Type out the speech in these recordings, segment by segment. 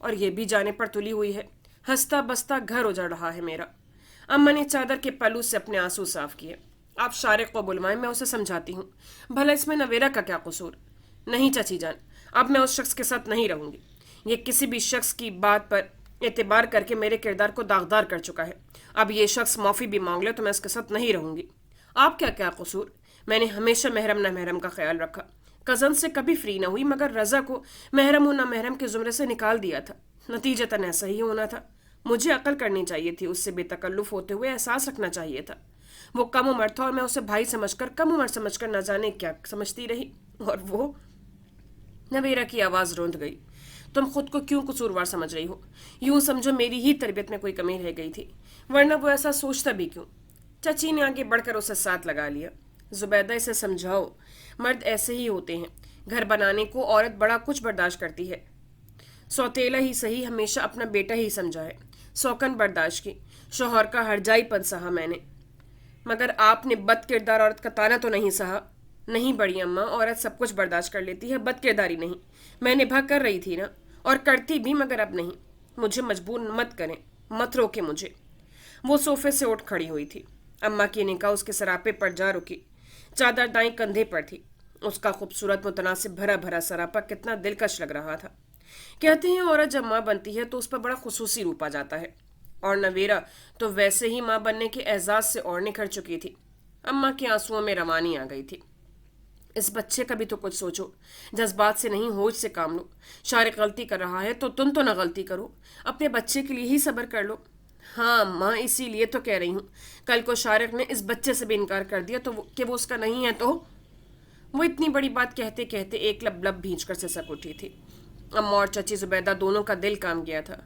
اور یہ بھی جانے پر تلی ہوئی ہے. ہنستا بستا گھر اجڑ رہا ہے میرا. اما نے چادر کے پلو سے اپنے آنسو صاف کیے. آپ شارق کو بلوائیں, میں اسے سمجھاتی ہوں. بھلا اس میں نویرا کا کیا قصور؟ نہیں چچی جان, اب میں اس شخص کے ساتھ نہیں رہوں گی. یہ کسی بھی شخص کی بات پر اعتبار کر کے میرے کردار کو داغدار کر چکا ہے. اب یہ شخص معافی بھی مانگ لے تو میں اس کے ساتھ نہیں رہوں گی. آپ کیا کیا قصور؟ میں نے ہمیشہ محرم نہ محرم کا خیال رکھا. کزن سے کبھی فری نہ ہوئی, مگر رضا کو محرم و نہ محرم کے زمرے سے نکال دیا تھا. نتیجتاً ایسا ہی ہونا تھا. مجھے عقل کرنی چاہیے تھی, اس سے بے تکلف ہوتے ہوئے احساس رکھنا چاہیے تھا. وہ کم عمر تھا اور میں اسے بھائی سمجھ کر کم عمر سمجھ کر نہ جانے کیا سمجھتی رہی. اور وہ... نویرا کی آواز روند گئی. تم خود کو کیوں قصوروار سمجھ رہی ہو؟ یوں سمجھو میری ہی تربیت میں کوئی کمی رہ گئی تھی, ورنہ وہ ایسا سوچتا بھی کیوں؟ چچی نے آگے بڑھ کر اسے ساتھ لگا لیا. زبیدہ, اسے سمجھاؤ. مرد ایسے ہی ہوتے ہیں. گھر بنانے کو عورت بڑا کچھ برداشت کرتی ہے. سوتیلا ہی صحیح, ہمیشہ اپنا بیٹا ہی سمجھا ہے. سوکن برداشت کی. شوہر کا ہرجائی پن سہا میں نے, مگر آپ نے بد کردار عورت کا تانا تو نہیں سہا. نہیں بڑی اماں, عورت سب کچھ برداشت کر لیتی ہے, بد کرداری نہیں. میں نبھا کر رہی تھی نا, اور کرتی بھی, مگر اب نہیں. مجھے مجبور مت کریں, مت روکے مجھے. وہ صوفے سے اٹھ کھڑی ہوئی تھی. اماں کی نگاہ اس کے سراپے پر جا رکی. چادر دائیں کندھے پر تھی. اس کا خوبصورت متناسب بھرا بھرا سراپا کتنا دلکش لگ رہا تھا. کہتے ہیں عورت جب ماں بنتی ہے تو اس پر بڑا خصوصی روپ آ جاتا ہے, اور نویرا تو ویسے ہی ماں بننے کے اعزاز سے اور نکھر چکی تھی. اماں کے آنسوؤں میں روانی آ گئی تھی. اس بچے کا بھی تو کچھ سوچو. جذبات سے نہیں, ہوش سے کام لو. شارق غلطی کر رہا ہے تو تم تو نہ غلطی کرو. اپنے بچے کے لیے ہی صبر کر لو. ہاں ماں, اسی لیے تو کہہ رہی ہوں. کل کو شارق نے اس بچے سے بھی انکار کر دیا تو کہ وہ اس کا نہیں ہے تو... وہ اتنی بڑی بات کہتے کہتے ایک لب لب بھینچ کر سسک اٹھی تھی. اماں اور چچی زبیدہ دونوں کا دل کام گیا تھا.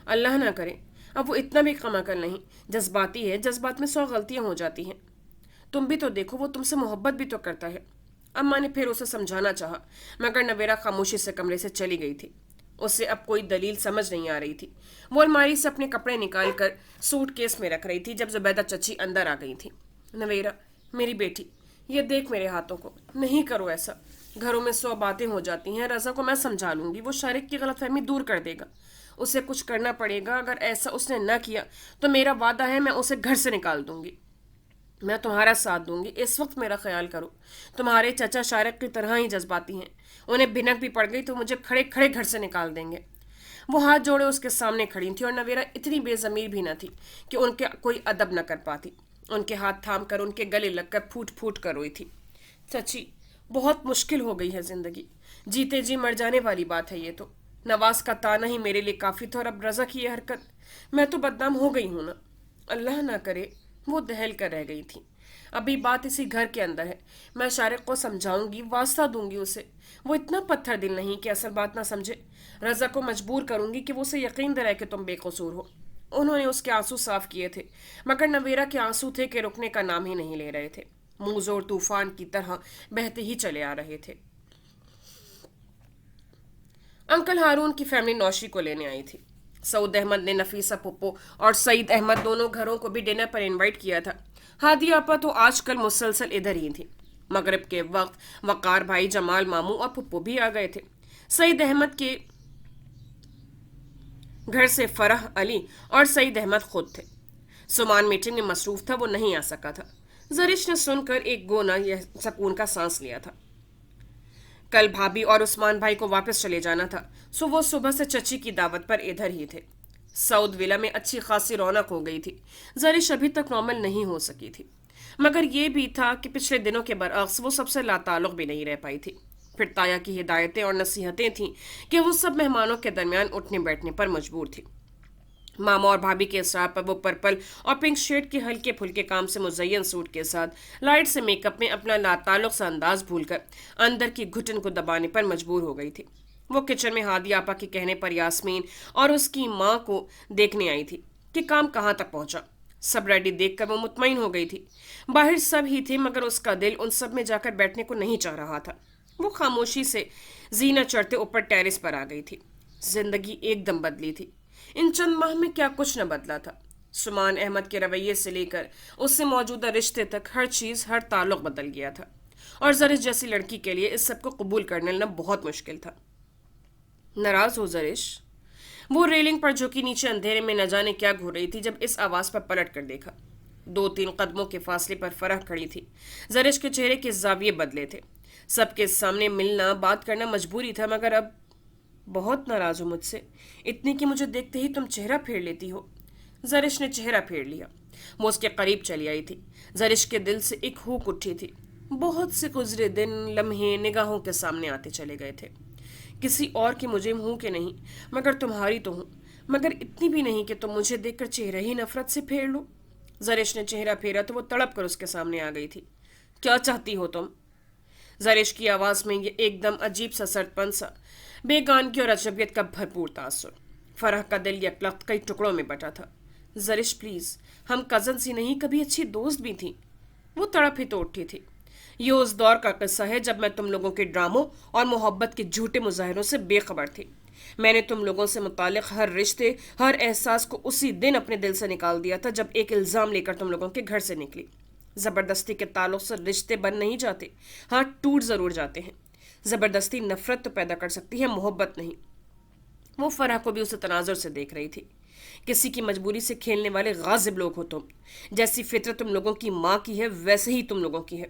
اللہ نہ کرے اب وہ اتنا بھی کم عقل نہیں. جذباتی ہے, جذبات میں 100 غلطیاں ہو جاتی ہیں. تم بھی تو دیکھو, وہ تم سے محبت بھی تو کرتا ہے. اماں نے پھر اسے سمجھانا چاہا, مگر نویرا خاموشی سے کمرے سے چلی گئی تھی. اسے اب کوئی دلیل سمجھ نہیں آ رہی تھی. وہ الماری سے اپنے کپڑے نکال کر سوٹ کیس میں رکھ رہی تھی جب زبیدہ چچی اندر آ گئی تھی. نویرا, میری بیٹی, یہ دیکھ میرے ہاتھوں کو. نہیں کرو ایسا. گھروں میں 100 باتیں ہو جاتی ہیں. رضا کو میں سمجھا لوں گی, وہ شارق کی غلط فہمی دور کر دے گا. اسے کچھ کرنا پڑے گا. اگر ایسا اس نے نہ کیا تو میرا وعدہ ہے میں اسے گھر سے نکال دوں گی. میں تمہارا ساتھ دوں گی. اس وقت میرا خیال کرو. تمہارے چچا شارق کی طرح ہی جذباتی ہیں. انہیں بھنک بھی پڑ گئی تو مجھے کھڑے کھڑے گھر سے نکال دیں گے. وہ ہاتھ جوڑے اس کے سامنے کھڑی تھی, اور نویرا اتنی بے ضمیر بھی نہ تھی کہ ان کے کوئی ادب نہ کر پاتی. ان کے ہاتھ تھام کر ان کے گلے لگ کر پھوٹ پھوٹ کر روئی تھی. چچی, بہت مشکل ہو گئی ہے زندگی. جیتے جی مر جانے والی بات ہے یہ تو. نواز کا تانا ہی میرے لیے کافی تھا, اور اب رضا کی یہ حرکت. میں تو بدنام ہو گئی ہوں نا. اللہ نہ کرے. وہ دہل کر رہ گئی تھی. ابھی بات اسی گھر کے اندر ہے. میں شارق کو سمجھاؤں گی, واسطہ دوں گی اسے. وہ اتنا پتھر دل نہیں کہ اصل بات نہ سمجھے. رضا کو مجبور کروں گی کہ وہ اسے یقین دلائے کہ تم بے قصور ہو. انہوں نے اس کے آنسو صاف کیے تھے, مگر نویرا کے آنسو تھے کہ رکنے کا نام ہی نہیں لے رہے تھے. منہ زور طوفان کی طرح بہتے ہی چلے آ رہے تھے. انکل ہارون کی فیملی نوشی کو لینے آئی تھی. سعود احمد نے نفیسہ پھپھو اور سعید احمد دونوں گھروں کو بھی ڈنر پر انوائٹ کیا تھا. ہادی آپا تو آج کل مسلسل ادھر ہی تھی. مغرب کے وقت وقار بھائی, جمال ماموں اور پھپھو بھی آ گئے تھے. سعید احمد کے گھر سے فرح علی اور سعید احمد خود تھے. سمان میٹنگ میں مصروف تھا, وہ نہیں آ سکا تھا. زرش نے سن کر ایک گونا یہ سکون کا سانس لیا تھا. کل بھابھی اور عثمان بھائی کو واپس چلے جانا تھا, سو وہ صبح سے چچی کی دعوت پر ادھر ہی تھے. سعود ولا میں اچھی خاصی رونق ہو گئی تھی. زرش ابھی تک نارمل نہیں ہو سکی تھی, مگر یہ بھی تھا کہ پچھلے دنوں کے برعکس وہ سب سے لاتعلق بھی نہیں رہ پائی تھی. پھر تایا کی ہدایتیں اور نصیحتیں تھیں کہ وہ سب مہمانوں کے درمیان اٹھنے بیٹھنے پر مجبور تھی. ماما اور بھابھی کے اصرار پر وہ پرپل اور پنک شیڈ کے ہلکے پھلکے کام سے مزین سوٹ کے ساتھ لائٹ سے میک اپ میں اپنا لاتعلق سا انداز بھول کر اندر کی گھٹن کو دبانے پر مجبور ہو گئی تھی. وہ کچن میں ہادی آپا کے کہنے پر یاسمین اور اس کی ماں کو دیکھنے آئی تھی کہ کام کہاں تک پہنچا. سب ریڈی دیکھ کر وہ مطمئن ہو گئی تھی. باہر سب ہی تھے, مگر اس کا دل ان سب میں جا کر بیٹھنے کو نہیں چاہ رہا تھا. وہ خاموشی سے زینہ چڑھتے اوپر ٹیرس پر آ گئی تھی. زندگی ایک دم بدلی تھی. ان چند ماہ میں کیا کچھ نہ بدلا تھا. سمان احمد کے رویے سے لے کر اس سے موجودہ رشتے تک ہر چیز, ہر تعلق بدل گیا تھا, اور زرش جیسی لڑکی کے لیے اس سب کو قبول کرنے بہت مشکل تھا. ناراض ہو زرش؟ وہ ریلنگ پر جھکی نیچے اندھیرے میں نہ جانے کیا گھور رہی تھی جب اس آواز پر پلٹ کر دیکھا۔ 2-3 قدموں کے فاصلے پر فرح کھڑی تھی۔ زرش کے چہرے کے زاویے بدلے تھے۔ سب کے سامنے ملنا، بات کرنا مجبوری تھا، مگر اب بہت ناراض ہو مجھ سے، اتنی کہ مجھے دیکھتے ہی تم چہرہ پھیر لیتی ہو۔ زرش نے چہرہ پھیر لیا۔ وہ اس کے قریب چلی آئی تھی۔ زرش کے دل سے ایک ہوک اٹھی تھی۔ بہت سے گزرے دن، لمحے نگاہوں کے سامنے آتے چلے گئے تھے۔ کسی اور کی مجھے ہوں کہ نہیں، مگر تمہاری تو ہوں، مگر اتنی بھی نہیں کہ تم مجھے دیکھ کر چہرہ ہی نفرت سے پھیر لو۔ زرش نے چہرہ پھیرا تو وہ تڑپ کر اس کے سامنے آ گئی تھی۔ کیا چاہتی ہو تم؟ زرش کی آواز میں یہ ایک دم عجیب سا سرد پن سا، بیگانگی اور اجنبیت کا بھرپور تاثر۔ فرح کا دل یک لخت کئی ٹکڑوں میں بٹا تھا۔ زرش پلیز، ہم کزنز ہی نہیں، کبھی اچھی دوست بھی تھیں۔ وہ تڑپ ہی تو اٹھی تھی۔ یہ اس دور کا قصہ ہے جب میں تم لوگوں کے ڈراموں اور محبت کے جھوٹے مظاہروں سے بے خبر تھی۔ میں نے تم لوگوں سے متعلق ہر رشتے، ہر احساس کو اسی دن اپنے دل سے نکال دیا تھا جب ایک الزام لے کر تم لوگوں کے گھر سے نکلی۔ زبردستی کے تعلق سے رشتے بن نہیں جاتے، ہاں ٹوٹ ضرور جاتے ہیں۔ زبردستی نفرت تو پیدا کر سکتی ہے، محبت نہیں۔ وہ فرح کو بھی اسے تناظر سے دیکھ رہی تھی۔ کسی کی مجبوری سے کھیلنے والے غاضب لوگ ہو تم۔ جیسی فطرت تم لوگوں کی ماں کی ہے ویسے ہی تم لوگوں کی ہے،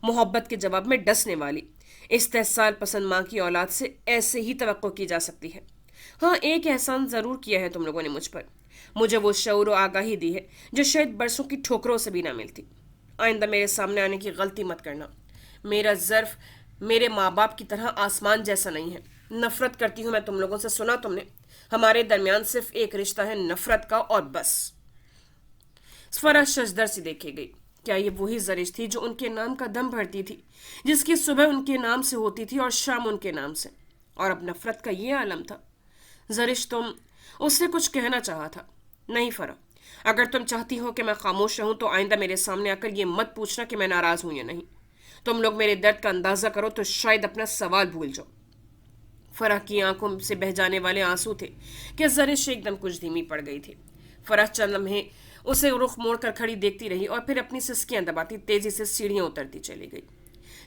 محبت کے جواب میں ڈسنے والی۔ استحصال پسند ماں کی اولاد سے ایسے ہی توقع کی جا سکتی ہے۔ ہاں، ایک احسان ضرور کیا ہے تم لوگوں نے مجھ پر، مجھے وہ شعور و آگاہی دی ہے جو شاید برسوں کی ٹھوکروں سے بھی نہ ملتی۔ آئندہ میرے سامنے آنے کی غلطی مت کرنا۔ میرا ظرف میرے ماں باپ کی طرح آسمان جیسا نہیں ہے۔ نفرت کرتی ہوں میں تم لوگوں سے، سنا تم نے؟ ہمارے درمیان صرف ایک رشتہ ہے، نفرت کا، اور بس۔ فرح ششدر سے دیکھے گئی۔ کیا یہ وہی زرش تھی جو ان کے نام کا دم بھرتی تھی، جس کی صبح ان کے نام سے ہوتی تھی اور شام ان کے نام سے؟ اور اب نفرت کا یہ عالم تھا۔ زرش، تم، اس نے کچھ کہنا چاہا تھا۔ نہیں فرح، اگر تم چاہتی ہو کہ میں خاموش رہوں تو آئندہ میرے سامنے آ کر یہ مت پوچھنا کہ میں ناراض ہوں یا نہیں۔ تم لوگ میرے درد کا اندازہ کرو تو شاید اپنا سوال بھول جاؤ۔ فرح کی آنکھوں سے بہہ جانے والے آنسو تھے کہ زرش ایک دم کچھ دھیمی پڑ گئی تھی۔ فرح چند لمحے اسے رخ موڑ کر کھڑی دیکھتی رہی اور پھر اپنی سسکیاں دباتی تیزی سے سیڑھیاں اترتی چلی گئی۔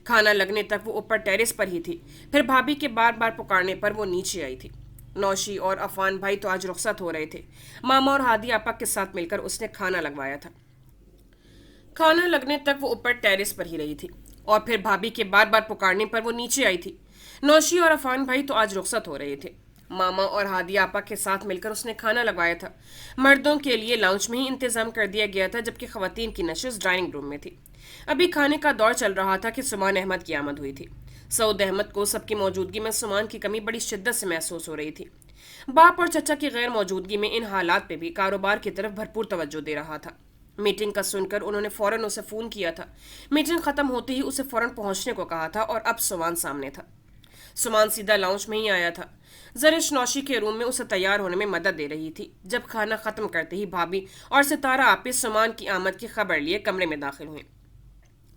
کھانا لگنے تک وہ اوپر ٹیرس پر ہی تھی، پھر بھابھی کے بار بار پکارنے پر وہ نیچے آئی تھی۔ نوشی اور عفان بھائی تو آج رخصت ہو رہے تھے۔ ماما اور ہادی آپا کے ساتھ مل کر اس نے کھانا لگوایا تھا۔ کھانا لگنے تک وہ اوپر ٹیرس پر ہی رہی تھی اور پھر بھابھی کے بار بار پکارنے پر وہ نیچے آئی تھی۔ نوشی اور عفان بھائی تو آج رخصت ہو رہے تھے۔ ماما اور ہادی آپا کے ساتھ مل کر اس نے کھانا لگوایا تھا۔ مردوں کے لیے لاؤنج میں ہی انتظام کر دیا گیا تھا جبکہ خواتین کی نشست ڈائننگ روم میں تھی۔ ابھی کھانے کا دور چل رہا تھا کہ سمان احمد کی آمد ہوئی تھی۔ سعود احمد کو سب کی موجودگی میں سمان کی کمی بڑی شدت سے محسوس ہو رہی تھی۔ باپ اور چچا کی غیر موجودگی میں ان حالات پہ بھی کاروبار کی طرف بھرپور توجہ دے رہا تھا۔ میٹنگ کا سن کر انہوں نے فوراً اسے فون کیا تھا۔ میٹنگ ختم ہوتے ہی اسے فوراً پہنچنے کو کہا تھا اور اب سمان سامنے تھا۔ سمان سیدھا لاؤنج میں ہی آیا تھا۔ زرش نوشی کے روم میں اسے تیار ہونے میں مدد دے رہی تھی جب کھانا ختم کرتے ہی بھابھی اور ستارہ آپے سمان کی آمد کی خبر لیے کمرے میں داخل ہوئے۔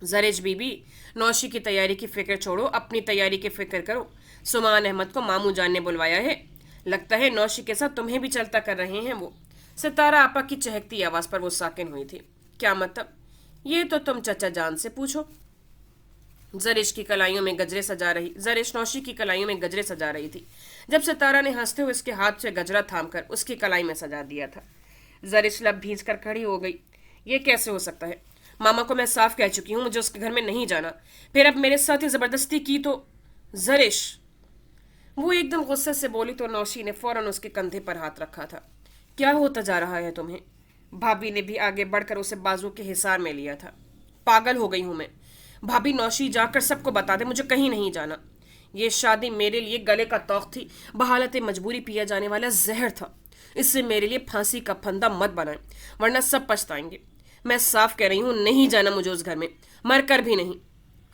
زرش بی بی، نوشی کی تیاری کی فکر چھوڑو، اپنی تیاری کی فکر کرو۔ سمان احمد کو ماموں جان نے بلوایا ہے، لگتا ہے نوشی کے ساتھ تمہیں بھی چلتا کر رہے ہیں وہ۔ ستارہ آپا کی چہکتی آواز پر وہ ساکن ہوئی تھی۔ کیا مطلب؟ یہ تو تم چچا جان سے پوچھو۔ زرش نوشی کی کلائیوں میں گجرے سجا رہی تھی جب ستارہ نے ہنستے ہوئے اس کے ہاتھ سے گجرا تھام کر اس کی کلائی میں سجا دیا تھا۔ زرش لب بھیج کر کھڑی ہو گئی۔ یہ کیسے ہو سکتا ہے؟ ماما کو میں صاف کہہ چکی ہوں مجھے اس کے گھر میں نہیں جانا، پھر اب میرے ساتھ یہ زبردستی کی تو… زرش، وہ ایک دم غصے سے بولی تو نوشی نے فوراً اس کے کندھے پر ہاتھ رکھا تھا۔ کیا ہوتا جا رہا ہے تمہیں؟ بھابھی نے بھی آگے بڑھ کر اسے بازو کے حصار میں لیا تھا۔ پاگل ہو گئی ہوں میں۔ بھابھی، نوشی جا کر سب کو بتا دے مجھے کہیں نہیں جانا۔ یہ شادی میرے لیے گلے کا توق تھی، بحالت مجبوری پیا جانے والا زہر تھا۔ اس سے میرے لیے پھانسی کا پھندا مت بنائیں ورنہ سب پچھتائیں گے۔ میں صاف کہہ رہی ہوں، نہیں جانا مجھے اس گھر میں، مر کر بھی نہیں۔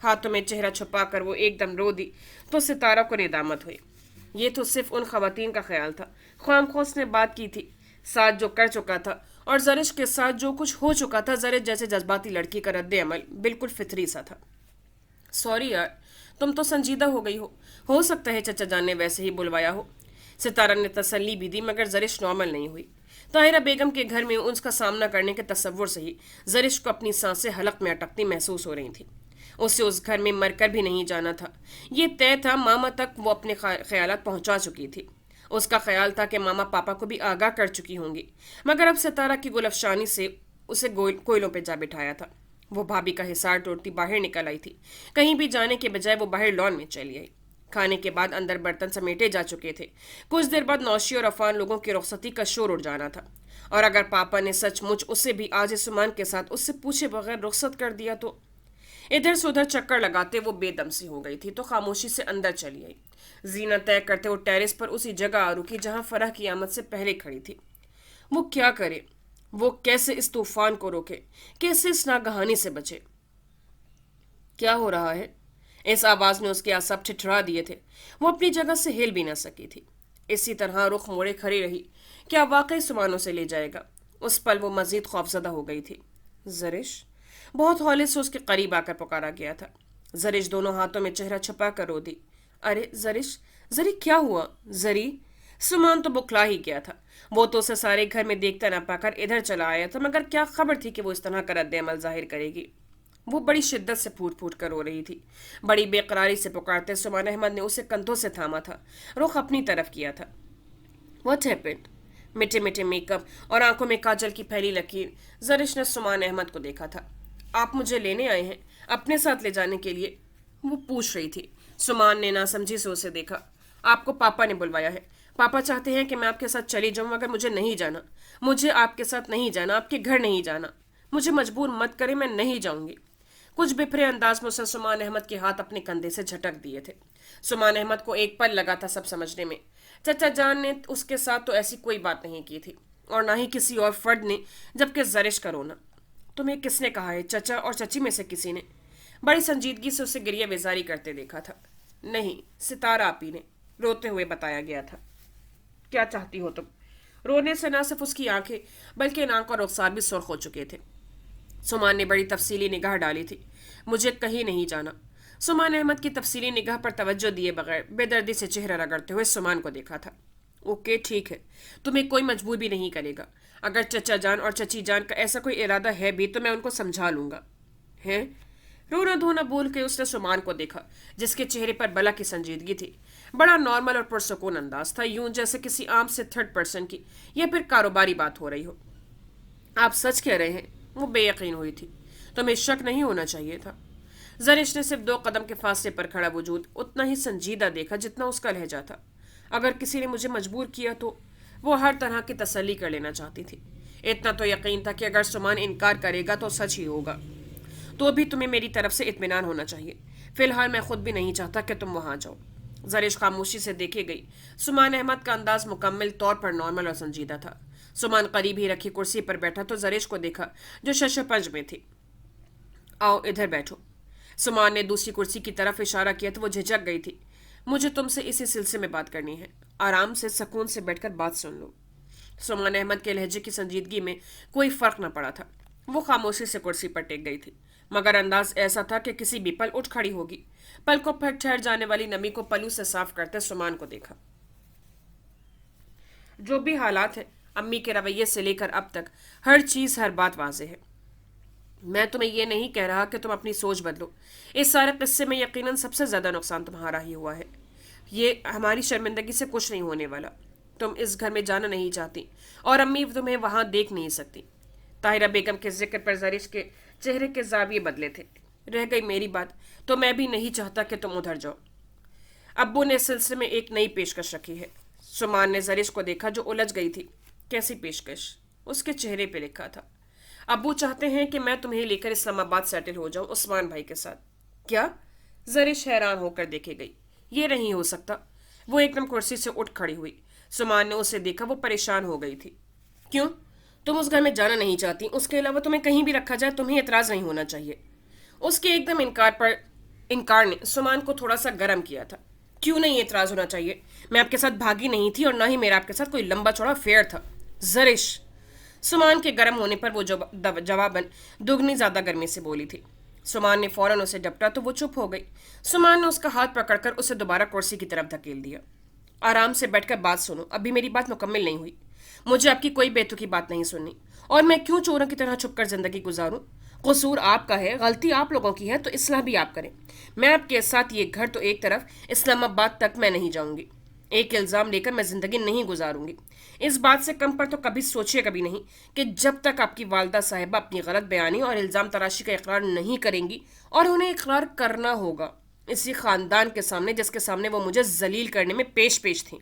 ہاتھوں میں چہرہ چھپا کر وہ ایک دم رو دی تو ستارہ کو ندامت ہوئی۔ یہ تو صرف ان خواتین کا خیال تھا، خواہ مخواہ اس نے بات کی تھی۔ ساتھ جو کر چکا تھا اور زرش کے ساتھ جو کچھ ہو چکا تھا، زرش جیسے جذباتی لڑکی کا رد عمل بالکل فطری سا تھا۔ سوری یار، تم تو سنجیدہ ہو گئی ہو سکتا ہے چچا جان نے ویسے ہی بلوایا ہو۔ ستارہ نے تسلی بھی دی مگر زرش نارمل نہیں ہوئی۔ طاہرہ بیگم کے گھر میں اس کا سامنا کرنے کے تصور سے ہی زرش کو اپنی سانسیں حلق میں اٹکتی محسوس ہو رہی تھیں۔ اسے اس گھر میں مر کر بھی نہیں جانا تھا، یہ طے تھا۔ ماما تک وہ اپنے خیالات پہنچا چکی تھی۔ اس کا خیال تھا کہ ماما پاپا کو بھی آگاہ کر چکی ہوں گی، مگر اب ستارہ کی گل افشانی سے اسے کوئلوں پہ جا بٹھایا تھا۔ وہ بھابھی کا حصار توڑتی باہر نکل آئی تھی، کہیں بھی جانے کے بجائے وہ باہر لان میں چلی آئی۔ کھانے کے بعد اندر برتن سمیٹے جا چکے تھے۔ کچھ دیر بعد نوشی اور عفان لوگوں کی رخصتی کا شور اڑ جانا تھا، اور اگر پاپا نے سچ مچ اسے بھی آج سمان کے ساتھ اس سے پوچھے بغیر رخصت کر دیا تو… ادھر سے ادھر چکر لگاتے وہ بے دم سی ہو گئی تھی تو خاموشی سے اندر چلی آئی۔ زینہ طے کرتے وہ ٹیرس پر اسی جگہ آ رکی جہاں فرح کی آمد سے پہلے کھڑی تھی۔ وہ کیا کرے؟ وہ کیسے اس طوفان کو روکے؟ کیسے اس ناگہانی سے بچے؟ کیا ہو رہا ہے؟ اس آواز نے اس کے اعصاب ٹھٹھرا دیے تھے۔ وہ اپنی جگہ سے ہل بھی نہ سکی تھی۔ اسی طرح رخ موڑے کھڑی رہی۔ کیا واقعی سمانوں سے لے جائے گا؟ اس پل وہ مزید خوفزدہ ہو گئی تھی۔ زرش! بہت ہولے سے اس کے قریب آ کر پکارا گیا تھا۔ زرش دونوں ہاتھوں میں چہرہ چھپا کر رو دی۔ ارے زرش! زری کیا ہوا؟ زری! سمان تو بکھلا ہی گیا تھا۔ وہ تو اسے سارے گھر میں دیکھتا نہ پا کر ادھر چلا آیا تھا، مگر کیا خبر تھی کہ وہ اس طرح کا رد عمل ظاہر کرے گی۔ وہ بڑی شدت سے پھوٹ پھوٹ کر رو رہی تھی۔ بڑی بے قراری سے پکارتے سمان احمد نے اسے کندھوں سے تھاما تھا، رخ اپنی طرف کیا تھا۔ What happened? میٹھے میٹھے میک اپ اور آنکھوں میں کاجل کی پھیلی لکیر، زرش نے سمان احمد کو دیکھا تھا۔ آپ مجھے لینے آئے ہیں؟ اپنے ساتھ لے جانے کے لیے؟ وہ پوچھ رہی تھی۔ سمان نے ناسمجھی سے اسے دیکھا۔ آپ کو پاپا نے بلوایا ہے۔ پاپا چاہتے ہیں کہ میں آپ کے ساتھ چلی جاؤں، مگر مجھے نہیں جانا۔ مجھے آپ کے ساتھ نہیں جانا، آپ کے گھر نہیں جانا۔ مجھے مجبور مت کرے، میں نہیں جاؤں گی۔ کچھ بپھرے انداز میں اسے سمان احمد کے ہاتھ اپنے کندھے سے جھٹک دیے تھے۔ سمان احمد کو ایک پل لگا تھا سب سمجھنے میں۔ چچا جان نے اس کے ساتھ تو ایسی کوئی بات نہیں کی تھی، اور نہ ہی کسی اور فرد نے، جبکہ زرش کا رونا۔ تمہیں کس نے کہا ہے؟ چچا اور چچی میں سے کسی نے؟ بڑی سنجیدگی سے اسے گریہ بیزاری کرتے دیکھا تھا۔ نہیں، ستارہ آپی نے، روتے ہوئے بتایا گیا تھا۔ کیا چاہتی ہو تم؟ رونے سے نہ صرف اس کی آنکھیں بلکہ ناک اور رخسار بھی سرخ ہو چکے تھے۔ سمان نے بڑی تفصیلی نگاہ ڈالی تھی۔ مجھے کہیں نہیں جانا۔ سمان احمد کی تفصیلی نگاہ پر توجہ دیے بغیر بے دردی سے چہرہ رگڑتے ہوئے سمان کو دیکھا تھا۔ اوکے ٹھیک ہے، تمہیں کوئی مجبور بھی نہیں کرے گا۔ اگر چچا جان اور چچی جان کا ایسا کوئی ارادہ ہے بھی تو میں ان کو سمجھا لوں گا۔ ہے؟ رونا دھونا بول کے اس نے سمان کو دیکھا، جس کے چہرے پر بلا کی سنجیدگی تھی۔ بڑا نارمل اور پرسکون انداز تھا، یوں جیسے کسی عام سے تھرڈ پرسن کی یا پھر کاروباری بات ہو رہی ہو۔ آپ سچ کہہ رہے ہیں؟ وہ بے یقین ہوئی تھی۔ تمہیں شک نہیں ہونا چاہیے تھا۔ زرش نے صرف 2 قدم کے فاصلے پر کھڑا وجود اتنا ہی سنجیدہ دیکھا جتنا اس کا لہجہ تھا۔ اگر کسی نے مجھے مجبور کیا تو… وہ ہر طرح کی تسلی کر لینا چاہتی تھی۔ اتنا تو یقین تھا کہ اگر سمان انکار کرے گا تو سچ ہی ہوگا۔ تو بھی تمہیں میری طرف سے اطمینان ہونا چاہیے۔ فی الحال میں خود بھی نہیں چاہتا کہ تم وہاں جاؤ۔ زرش خاموشی سے دیکھے گئی۔ سمان احمد کا انداز مکمل طور پر نارمل اور سنجیدہ تھا۔ سمان قریب ہی رکھی کرسی پر بیٹھا تو زرش کو دیکھا جو شش پنج میں تھی۔ آؤ ادھر بیٹھو۔ سمان نے دوسری کرسی کی طرف اشارہ کیا تو وہ جھجک گئی تھی۔ مجھے تم سے اسی سلسلے میں بات کرنی ہے۔ آرام سے سکون سے بیٹھ کر بات سن لو۔ سمان احمد کے لہجے کی سنجیدگی میں کوئی فرق نہ پڑا تھا۔ وہ خاموشی سے کرسی پر ٹک گئی تھی، مگر انداز ایسا تھا کہ کسی بھی پل اٹھ کھڑی ہوگی۔ پلکوں پر ٹھہر جانے والی نمی کو پلو سے صاف کرتے سمان کو دیکھا۔ جو بھی حالات ہیں، امی کے رویے سے لے کر اب تک ہر چیز ہر بات واضح ہے۔ میں تمہیں یہ نہیں کہہ رہا کہ تم اپنی سوچ بدلو۔ اس سارے قصے میں یقیناً سب سے زیادہ نقصان تمہارا ہی ہوا ہے۔ یہ ہماری شرمندگی سے کچھ نہیں ہونے والا۔ تم اس گھر میں جانا نہیں چاہتی اور امی تمہیں وہاں دیکھ نہیں سکتی۔ طاہرہ بیگم کے ذکر پر زرش کے چہرے کے زاویے بدلے تھے۔ رہ گئی میری بات تو میں بھی نہیں چاہتا کہ تم ادھر جاؤ۔ ابو نے اس سلسلے میں ایک نئی پیشکش رکھی ہے۔ سمان نے زرش کو دیکھا جو الجھ گئی تھی۔ کیسی پیشکش؟ اس کے چہرے پہ لکھا تھا، ابو چاہتے ہیں کہ میں تمہیں لے کر اسلام آباد سیٹل ہو جاؤں عثمان بھائی کے ساتھ۔ کیا؟ زرش حیران ہو کر دیکھے گئی۔ یہ نہیں ہو سکتا۔ وہ ایک دم کرسی سے اٹھ کھڑی ہوئی۔ سمان نے اسے دیکھا، وہ پریشان ہو گئی تھی۔ کیوں؟ تم اس گھر میں جانا نہیں چاہتی؟ اس کے علاوہ تمہیں کہیں بھی رکھا جائے تمہیں اعتراض نہیں ہونا چاہیے۔ اس کے ایک دم انکار نے سمان کو تھوڑا سا گرم کیا تھا۔ کیوں نہیں اعتراض ہونا چاہیے؟ میں آپ کے ساتھ بھاگی نہیں تھی اور نہ ہی میرا آپ کے ساتھ کوئی لمبا چوڑا افیئر تھا۔ زرش! سمان کے گرم ہونے پر وہ جواباً دگنی زیادہ گرمی سے بولی تھی۔ سمان نے فوراً اسے ڈپٹا تو وہ چپ ہو گئی۔ سمان نے اس کا ہاتھ پکڑ کر اسے دوبارہ کرسی کی طرف دھکیل دیا۔ آرام سے بیٹھ کر بات سنو، ابھی میری بات مکمل نہیں ہوئی۔ مجھے آپ کی کوئی بیتوکی بات نہیں سننی، اور میں کیوں چوروں کی طرح چھپ کر زندگی گزاروں؟ قصور آپ کا ہے، غلطی آپ لوگوں کی ہے، تو اصلاح بھی آپ کریں۔ میں آپ کے ساتھ یہ گھر تو ایک طرف، اسلام آباد تک میں نہیں جاؤں گی۔ ایک الزام لے کر میں زندگی نہیں گزاروں گی۔ اس بات سے کم پر تو کبھی سوچے کبھی نہیں کہ جب تک آپ کی والدہ صاحبہ اپنی غلط بیانی اور الزام تراشی کا اقرار نہیں کریں گی، اور انہیں اقرار کرنا ہوگا اسی خاندان کے سامنے جس کے سامنے وہ مجھے ذلیل کرنے میں پیش پیش تھیں۔